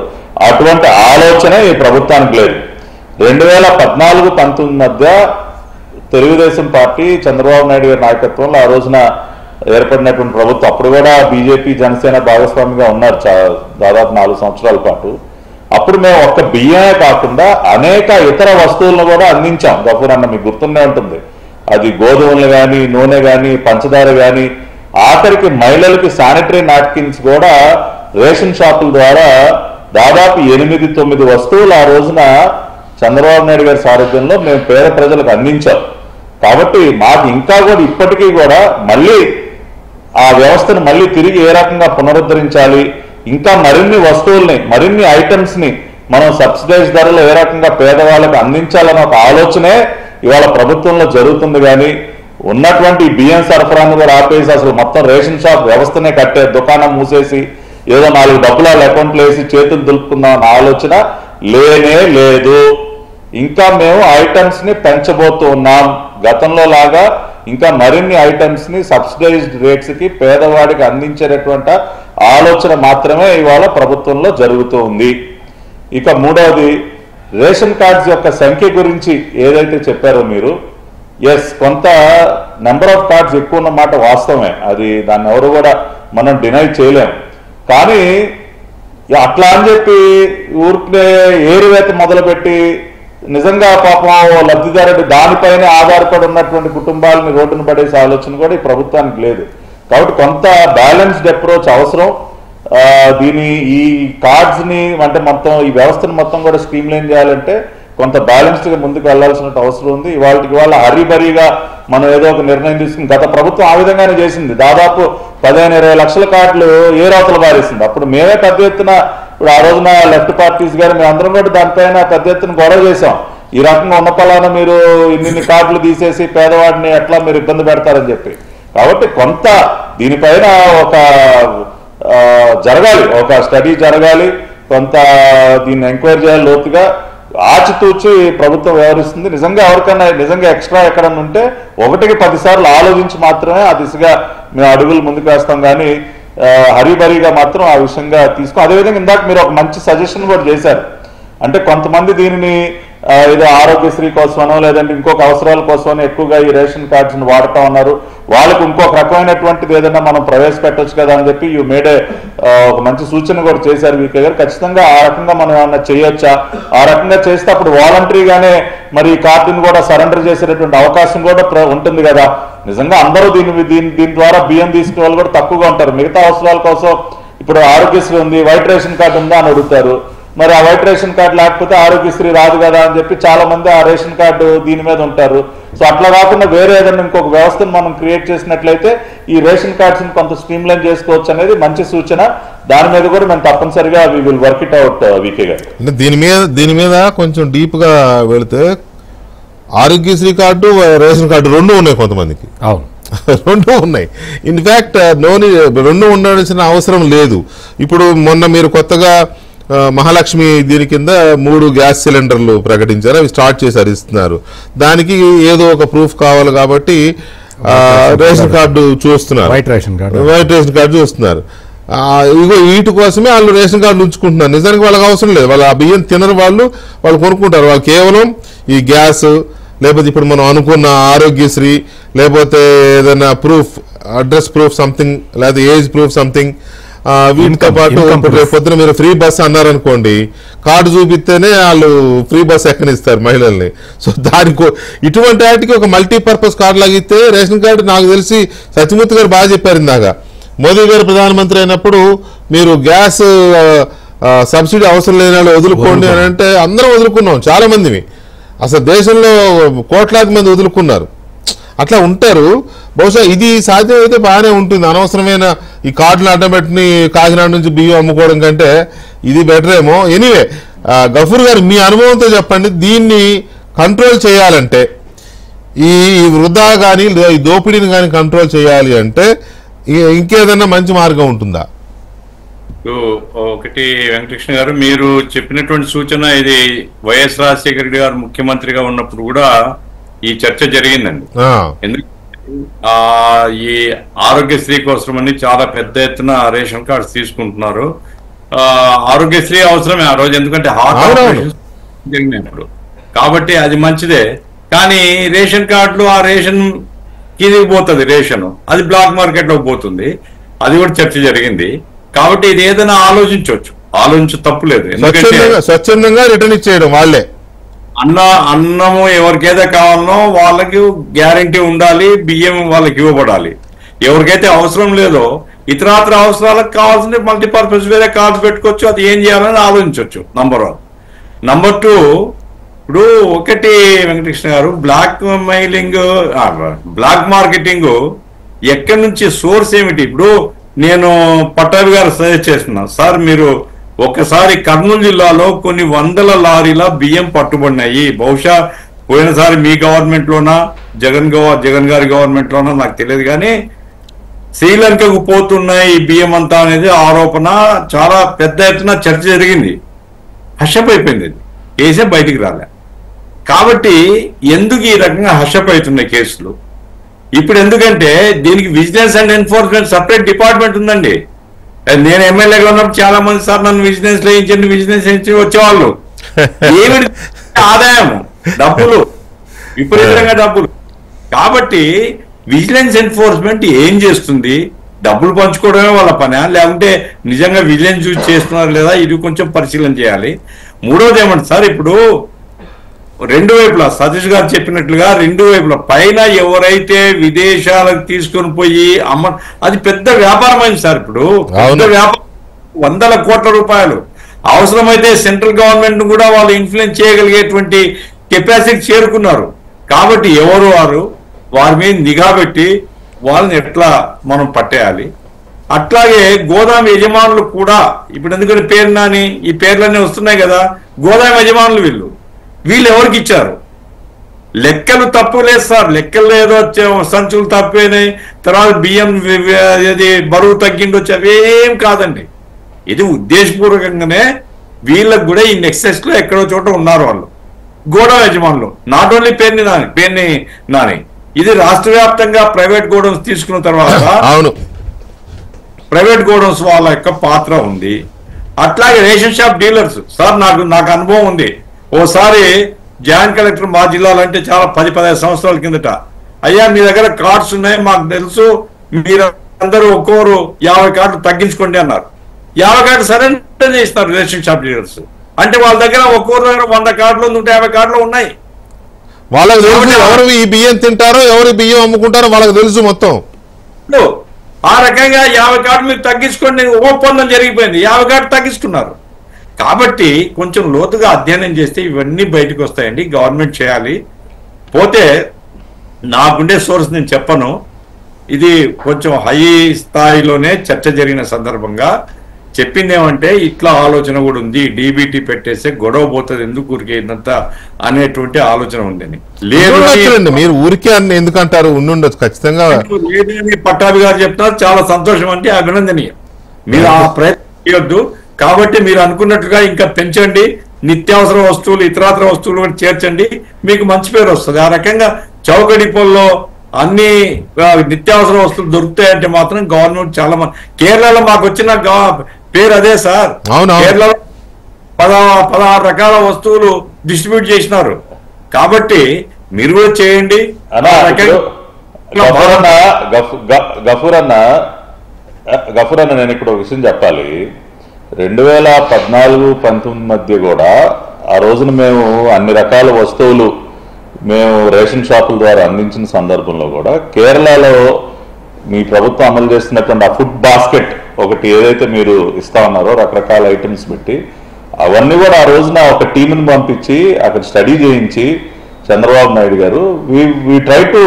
అటువంటి ఆలోచన ఈ ప్రభుత్వానికి లేదు. 2014-19 మధ్య తెలుగుదేశం పార్టీ చంద్రబాబు నాయుడు గారి నాయకత్వంలో ఆ రోజున ఏర్పడినటువంటి ప్రభుత్వం, అప్పుడు కూడా బీజేపీ జనసేన భాగస్వామిగా ఉన్నారు దాదాపు 4 సంవత్సరాల పాటు. అప్పుడు మేము ఒక్క బియ్యమే కాకుండా అనేక ఇతర వస్తువులను కూడా అందించాం. గఫూర్ అన్న మీకు గుర్తుండే ఉంటుంది, అది గోధుమలు కానీ, నూనె కానీ, పంచదార కానీ, ఆఖరికి మహిళలకి శానిటరీ నాప్కిన్స్ కూడా రేషన్ షాపుల ద్వారా దాదాపు 8-9 వస్తువులు ఆ రోజున చంద్రబాబు నాయుడు గారి సారథ్యంలో మేము పేద ప్రజలకు అందించాం. కాబట్టి మాకు ఇంకా కూడా ఇప్పటికీ కూడా మళ్ళీ ఆ వ్యవస్థను మళ్ళీ తిరిగి ఏ రకంగా పునరుద్ధరించాలి, ఇంకా మరిన్ని వస్తువుల్ని, మరిన్ని ఐటమ్స్ ని మనం సబ్సిడైజ్ ధరలో ఏ రకంగా పేదవాళ్ళకి అందించాలన్న ఒక ఆలోచనే ఇవాళ ప్రభుత్వంలో జరుగుతుంది. కానీ ఉన్నటువంటి బియ్యం సరఫరాను కూడా ఆపేసి అసలు మొత్తం రేషన్ షాప్ వ్యవస్థనే కట్టే, దుకాణం మూసేసి ఏదో 4 డబ్బులు అకౌంట్లు వేసి చేతులు దులుపుకుందాం అన్న ఆలోచన లేనే లేదు. ఇంకా మేము ఐటమ్స్ ని పెంచబోతూ ఉన్నాం. గతంలో లాగా ఇంకా మరిన్ని ఐటమ్స్ ని సబ్సిడైజ్డ్ రేట్స్ కి పేదవాడికి అందించేటటువంటి ఆలోచన మాత్రమే ఇవాళ ప్రభుత్వంలో జరుగుతూ ఉంది. ఇక మూడవది, రేషన్ కార్డ్స్ యొక్క సంఖ్య గురించి ఏదైతే చెప్పారో మీరు, ఎస్ కొంత నెంబర్ ఆఫ్ కార్డ్స్ ఎక్కువ ఉన్న మాట వాస్తవమే, అది దాన్ని ఎవరు కూడా మనం డినై చేయలేం. కానీ అట్లా అని చెప్పి ఊరికే ఏరువేత మొదలుపెట్టి నిజంగా పాపం లబ్ధిదారుడు దానిపైన ఆధారపడి ఉన్నటువంటి కుటుంబాలను రోడ్డును పడేసే ఆలోచన కూడా ఈ ప్రభుత్వానికి లేదు. కాబట్టి కొంత బ్యాలెన్స్డ్ అప్రోచ్ అవసరం. ఈ కార్డ్స్ ని అంటే మొత్తం ఈ వ్యవస్థను మొత్తం కూడా స్ట్రీమ్ లైన్ చేయాలంటే కొంత బ్యాలెన్స్డ్ గా ముందుకు వెళ్లాల్సిన అవసరం ఉంది. ఇవాళ హరిబరిగా మనం ఏదో ఒక నిర్ణయం తీసుకుని, గత ప్రభుత్వం ఆ విధంగానే చేసింది. దాదాపు 15-20 లక్షల కార్డులు ఏ రోతలు బారేసింది. అప్పుడు మేమే పెద్ద ఎత్తున, ఇప్పుడు ఆ రోజున లెఫ్ట్ పార్టీస్ గారు మేమందరం కూడా దానిపైన పెద్ద ఎత్తున గొడవ చేశాం. ఈ రకంగా ఉన్న పలానా మీరు ఇన్ని కార్డులు తీసేసి పేదవాడిని ఎట్లా మీరు ఇబ్బంది పెడతారని చెప్పి. కాబట్టి కొంత దీనిపైన ఒక జరగాలి, ఒక స్టడీ జరగాలి, కొంత దీన్ని ఎంక్వైరీ చేయాలి లోతుగా. ఆచితూచి ప్రభుత్వం వ్యవహరిస్తుంది. నిజంగా ఎవరికైనా నిజంగా ఎక్స్ట్రా ఎక్కడన్నా ఉంటే 1-10 సార్లు ఆలోచించి మాత్రమే ఆ దిశగా మేము అడుగులు ముందుకు వేస్తాం. కానీ హరిబరిగా మాత్రం ఆ విషయంగా తీసుకో. అదేవిధంగా ఇందాక మీరు ఒక మంచి సజెషన్ కూడా చేశారు. అంటే కొంతమంది దీనిని ఏదో ఆరోగ్యశ్రీ కోసమనో లేదంటే ఇంకొక అవసరాల కోసమో ఎక్కువగా ఈ రేషన్ కార్డ్స్ని వాడుతూ ఉన్నారు. వాళ్ళకు ఇంకొక రకమైనటువంటిది ఏదైనా మనం ప్రవేశపెట్టొచ్చు కదా అని చెప్పి యూ మేడే ఒక మంచి సూచన కూడా చేశారు వీకే గారు. ఖచ్చితంగా ఆ రకంగా మనం ఏమన్నా చేయొచ్చా, ఆ రకంగా చేస్తే అప్పుడు వాలంటరీగానే మరి ఈ కార్డును కూడా సరెండర్ చేసేటటువంటి అవకాశం కూడా ఉంటుంది కదా. నిజంగా అందరూ దీని ద్వారా బియ్యం తీసుకునే వాళ్ళు కూడా తక్కువగా ఉంటారు. మిగతా అవసరాల కోసం ఇప్పుడు ఆరోగ్యశ్రీ ఉంది, వైట్ రేషన్ కార్డు ఉందా అని అడుగుతారు. మరి ఆ వైట్ రేషన్ కార్డు లేకపోతే ఆరోగ్యశ్రీ రాదు కదా అని చెప్పి చాలా మంది ఆ రేషన్ కార్డు దీని మీద ఉంటారు. సో అట్లా కాకుండా వేరే ఏదైనా ఇంకొక వ్యవస్థను మనం క్రియేట్ చేసినట్లయితే ఈ రేషన్ కార్డ్స్ ని కొంత స్ట్రీమ్లైన్ చేసుకోవచ్చు అనేది మంచి సూచన. దాని మీద కూడా మేము తప్పనిసరిగా we will work it out V K గారు. అంటే దీని మీద కొంచెం డీప్ గా వెళితే ఆరోగ్యశ్రీ కార్డు రేషన్ కార్డు రెండు ఉన్నాయి కొంతమందికి. అవును, రెండు ఉన్నాయి. ఇన్ఫ్యాక్ట్ రెండు ఉండాల్సిన అవసరం లేదు. ఇప్పుడు మొన్న మీరు కొత్తగా మహాలక్ష్మి దీని కింద 3 గ్యాస్ సిలిండర్లు ప్రకటించారు, అవి స్టార్ట్ చేశారు, ఇస్తున్నారు. దానికి ఏదో ఒక ప్రూఫ్ కావాలి కాబట్టి రేషన్ కార్డు చూస్తున్నారు, వైట్ రేషన్ కార్డు చూస్తున్నారు. ఇగో వీటి కోసమే వాళ్ళు రేషన్ కార్డు ఉంచుకుంటున్నారు. నిజానికి వాళ్ళకి అవసరం లేదు, వాళ్ళు ఆ బియ్యం తినరు, వాళ్ళు కొనుక్కుంటారు. వాళ్ళు కేవలం ఈ గ్యాస్ లేకపోతే ఇప్పుడు మనం అనుకున్న ఆరోగ్యశ్రీ లేకపోతే ఏదైనా ప్రూఫ్, అడ్రస్ ప్రూఫ్ సంథింగ్, లేకపోతే ఏజ్ ప్రూఫ్ సంథింగ్, వీటితో పాటు రేపు పొద్దున మీరు ఫ్రీ బస్ అన్నారనుకోండి, కార్డు చూపిస్తేనే వాళ్ళు ఫ్రీ బస్ ఎక్కనిస్తారు మహిళల్ని. సో దానికి ఇటువంటి వాటికి ఒక మల్టీపర్పస్ కార్డు లాగిస్తే రేషన్ కార్డు, నాకు తెలిసి సత్యమూర్తి గారు బాగా చెప్పారు ఇందాక, మోదీ గారు ప్రధానమంత్రి అయినప్పుడు మీరు గ్యాస్ సబ్సిడీ అవసరం లేని వాళ్ళు వదులుకోండి అని అంటే అందరం వదులుకున్నాం, చాలా మందిని. అసలు దేశంలో కోట్లాది మంది వదులుకున్నారు. అట్లా ఉంటారు. బహుశా ఇది సాధ్యమైతే బాగానే ఉంటుంది. అనవసరమైన ఈ కార్డులు అడ్డబెట్టి కాకినాడ నుంచి బియ్యం అమ్ముకోవడం కంటే ఇది బెటర్ ఏమో. ఎనీవే, గఫూర్ గారు మీ అనుభవంతో చెప్పండి, దీన్ని కంట్రోల్ చేయాలంటే, ఈ వృధా కానీ ఈ దోపిడీని కానీ కంట్రోల్ చేయాలి అంటే ఇంకేదన్నా మంచి మార్గం ఉంటుందా? ఒకటి వెంకటకృష్ణ గారు, మీరు చెప్పినటువంటి సూచన ఇది వైఎస్ రాజశేఖర రెడ్డి గారు ముఖ్యమంత్రిగా ఉన్నప్పుడు కూడా ఈ చర్చ జరిగిందండి. ఎందుకంటే ఈ ఆరోగ్యశ్రీ కోసమని చాలా పెద్ద ఎత్తున రేషన్ కార్డ్స్ తీసుకుంటున్నారు. ఆరోగ్యశ్రీ అవసరమే ఆ రోజు, ఎందుకంటే హార్ట్ ఆపరేషన్ జరిగినప్పుడు, కాబట్టి అది మంచిదే. కానీ రేషన్ కార్డులు ఆ రేషన్ కిందికి పోతుంది, రేషన్ అది బ్లాక్ మార్కెట్ లో పోతుంది, అది కూడా చర్చ జరిగింది. కాబట్టి ఇది ఏదైనా ఆలోచించ తప్పులేదు. ఎందుకంటే స్వచ్ఛందంగా రిటర్న్ ఇచ్చేయడం, వాళ్ళే అన్నము ఎవరికైతే కావాలనో వాళ్ళకి గ్యారంటీ ఉండాలి, బియ్యం వాళ్ళకి ఇవ్వబడాలి. ఎవరికైతే అవసరం లేదో ఇతరాతర అవసరాలకు కావాల్సింది మల్టీపర్పస్ వేరే కార్డ్స్ పెట్టుకోవచ్చు, అది ఏం చేయాలని ఆలోచించవచ్చు. నంబర్ 1. నంబర్ 2, ఇప్పుడు ఒకటి వెంకటకృష్ణ గారు, బ్లాక్ మార్కెటింగ్ ఎక్కడి నుంచి, సోర్స్ ఏమిటి? ఇప్పుడు నేను పట్టాభి గారు సజెస్ట్ చేస్తున్నాను, సార్ మీరు ఒకసారి కర్నూలు జిల్లాలో కొన్ని వందల లారీల బియ్యం పట్టుబడినాయి. బహుశా పోయినసారి మీ గవర్నమెంట్ లోనా జగన్ గారి గవర్నమెంట్ లోనా నాకు తెలియదు, కానీ శ్రీలంకకు పోతున్నాయి ఈ బియ్యం అంతా అనేది ఆరోపణ చాలా పెద్ద ఎత్తున చర్చ జరిగింది. హర్షపైపోయింది, కేసే బయటికి రాలే. కాబట్టి ఎందుకు ఈ రకంగా హర్షపడుతున్నాయి కేసులు ఇప్పుడు? ఎందుకంటే దీనికి vigilance and enforcement separate department ఉందండి. నేను ఎమ్మెల్యేగా ఉన్నప్పుడు చాలా మంది సార్ నన్ను విజిలెన్స్ వేయించి వచ్చేవాళ్ళు. ఏమిటి ఆదాయం, డబ్బులు, విపరీతంగా డబ్బులు. కాబట్టి విజిలెన్స్ ఎన్ఫోర్స్మెంట్ ఏం చేస్తుంది? డబ్బులు పంచుకోవడమే వాళ్ళ పని, లేకుంటే నిజంగా విజిలెన్స్ యూజ్ చేస్తున్నారు లేదా, ఇది కొంచెం పరిశీలన చేయాలి. మూడోది ఏమంటే సార్, ఇప్పుడు రెండు వైపులా సతీష్ గారు చెప్పినట్లుగా రెండు వైపులా పైన ఎవరైతే విదేశాలకు తీసుకొని పోయి అది పెద్ద వ్యాపారం అయింది సార్. ఇప్పుడు పెద్ద వ్యాపారం, వందల కోట్ల రూపాయలు. అవసరమైతే సెంట్రల్ గవర్నమెంట్ కూడా వాళ్ళు ఇన్ఫ్లుయెన్స్ చేయగలిగేటువంటి కెపాసిటీ చేరుకున్నారు. కాబట్టి ఎవరు వారి మీద నిఘా పెట్టి వాళ్ళని ఎట్లా మనం పట్టేయాలి. అట్లాగే గోదాం యజమానులు కూడా ఇప్పుడు, ఎందుకంటే పేరు నాని ఈ పేర్లన్నీ వస్తున్నాయి కదా, గోదాం యజమానులు వీళ్ళు ఎవరికి ఇచ్చారు? లెక్కలు తప్పు లేదు సార్, లెక్కలు ఏదో సంచులు తప్పేనాయి, తర్వాత బియ్యం బరువు తగ్గిండొచ్చు, అవేం కాదండి. ఇది ఉద్దేశపూర్వకంగానే వీళ్ళకు కూడా ఈ నెక్సెస్ లో ఎక్కడో చోట ఉన్నారు వాళ్ళు గోడౌన్ యజమానులు. నాట్ ఓన్లీ పేర్ని నాని ఇది రాష్ట్ర వ్యాప్తంగా ప్రైవేట్ గోడౌన్స్ తీసుకున్న తర్వాత ప్రైవేట్ గోడౌన్స్ వాళ్ళ యొక్క పాత్ర ఉంది. అట్లాగే రేషన్ షాప్ డీలర్స్ సార్, నాకు అనుభవం ఉంది. ఓసారి జాయింట్ కలెక్టర్ మా జిల్లాలో అంటే చాలా 10-15 సంవత్సరాల కిందట, అయ్యా మీ దగ్గర కార్డ్స్ ఉన్నాయి మాకు తెలుసు, మీరు అందరూ ఒక్కొక్కరు 50 కార్డులు తగ్గించుకోండి అన్నారు. 50 కార్డు సరెండర్ చేస్తున్నారు రేషన్ షాప్ డీలర్స్. అంటే వాళ్ళ దగ్గర ఒక్కొక్కరు దగ్గర 100 కార్డులు 150 కార్డులు ఉన్నాయి. వాళ్ళకి తెలుసు ఎవరు ఈ బియ్యం తింటారో ఎవరు బియ్యం అమ్ముకుంటారో వాళ్ళకి తెలుసు మొత్తం. ఆ రకంగా 50 కార్డులు మీరు తగ్గించుకోండి ఒప్పందం జరిగిపోయింది, 50 కార్డులు తగ్గించుకున్నారు. కాబట్టి కొంచెం లోతుగా అధ్యయనం చేస్తే ఇవన్నీ బయటకు వస్తాయండి. గవర్నమెంట్ చేయాలి. పోతే నాకుండే సోర్స్ నేను చెప్పను, ఇది కొంచెం హై స్థాయిలోనే చర్చ జరిగిన సందర్భంగా చెప్పింది ఏమంటే ఇట్లా ఆలోచన కూడా ఉంది, డీబీటీ పెట్టేస్తే గొడవ పోతుంది ఎందుకు ఊరికే ఇదంతా అనేటువంటి ఆలోచన ఉందని. లేదు మీరు ఊరికే అని ఎందుకంటారు, ఉండుండొచ్చు ఖచ్చితంగా. లేదని పట్టాభి గారు చెప్తున్నారు, చాలా సంతోషం అంటే అభినందనీయం. మీరు ఆ ప్రయత్నం చేయొద్దు. కాబట్టి మీరు అనుకున్నట్టుగా ఇంకా పెంచండి, నిత్యావసర వస్తువులు ఇతరాతర వస్తువులు కూడా చేర్చండి, మీకు మంచి పేరు వస్తుంది. ఆ రకంగా చౌక డిపోల్లో అన్ని నిత్యావసర వస్తువులు దొరుకుతాయంటే మాత్రం గవర్నమెంట్ చాలా కేరళలో మాకు వచ్చిన పేరు అదే సార్. కేరళలో 16 రకాల వస్తువులు డిస్ట్రిబ్యూట్ చేసినారు. కాబట్టి మీరు కూడా చేయండి. గఫూర్ అన్న నేను ఇక్కడ ఒక విషయం చెప్పాలి. 2014-19 మధ్య కూడా ఆ రోజున మేము అన్ని రకాల వస్తువులు మేము రేషన్ షాపుల ద్వారా అందించిన సందర్భంలో కూడా కేరళలో మీ ప్రభుత్వం అమలు చేస్తున్నటువంటి ఆ ఫుడ్ బాస్కెట్ ఒకటి ఏదైతే మీరు ఇస్తా ఉన్నారో రకరకాల ఐటమ్స్ పెట్టి అవన్నీ కూడా ఆ రోజున ఒక టీంని పంపించి అక్కడ స్టడీ చేయించి చంద్రబాబు నాయుడు గారు వి ట్రై టు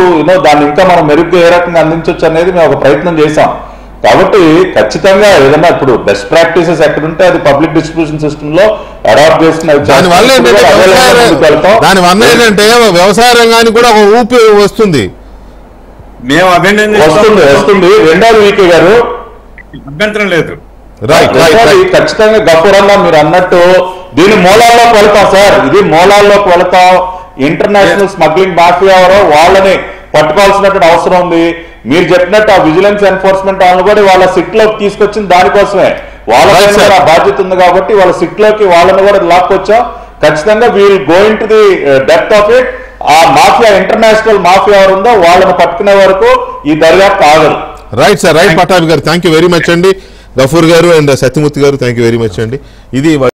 దాన్ని ఇంకా మనం మెరుగ్గా ఏ రకంగా అందించవచ్చు అనేది మేము ఒక ప్రయత్నం చేశాం. కాబట్టి ఖచ్చితంగా ఏదన్నా ఇప్పుడు బెస్ట్ ప్రాక్టీసెస్ ఎక్కడుంటే అది పబ్లిక్ డిస్ట్రిబ్యూషన్ సిస్టమ్ లో అడాప్ట్ చేసుకున్న దానివల్ల ఏంటంటే వ్యవసాయ రంగానికి కూడా ఒక ఊపి వస్తుంది. మేము వస్తుంది. రెండోది వీకే గారు అభ్యంతరం లేదు. ఖచ్చితంగా గఫూర్ అన్న మీరు అన్నట్టు దీని మూలాల్లోకి వెళ్తాం సార్. ఇది మూలాల్లోకి వెళ్తాం. ఇంటర్నేషనల్ స్మగ్లింగ్ మాఫియా ఎవరో వాళ్ళని పట్టుకోవాల్సినటువంటి అవసరం ఉంది. మీరు చెప్పినట్టు ఆ విజిలెన్స్ ఎన్ఫోర్స్మెంట్ వాళ్ళని కూడా వాళ్ళ సిట్ లోకి తీసుకొచ్చిన దానికోసమే వాళ్ళ బాధ్యత ఉంది కాబట్టి వాళ్ళ సిట్ లోకి వాళ్ళని కూడా లాక్కొచ్చాం. ఖచ్చితంగా we'll going to the depth of it. ఆ మాఫియా ఇంటర్నేషనల్ మాఫియా ఎవరు ఉందో వాళ్ళని పట్టుకునే వరకు ఈ దర్యాప్తు ఆగదు. రైట్ సార్, రైట్ పట్టాభి గారు, థ్యాంక్ యూ వెరీ మచ్ అండి. గఫూర్ గారు అండ్ సత్యమూర్తి గారు, థ్యాంక్ యూ వెరీ మచ్ అండి. ఇది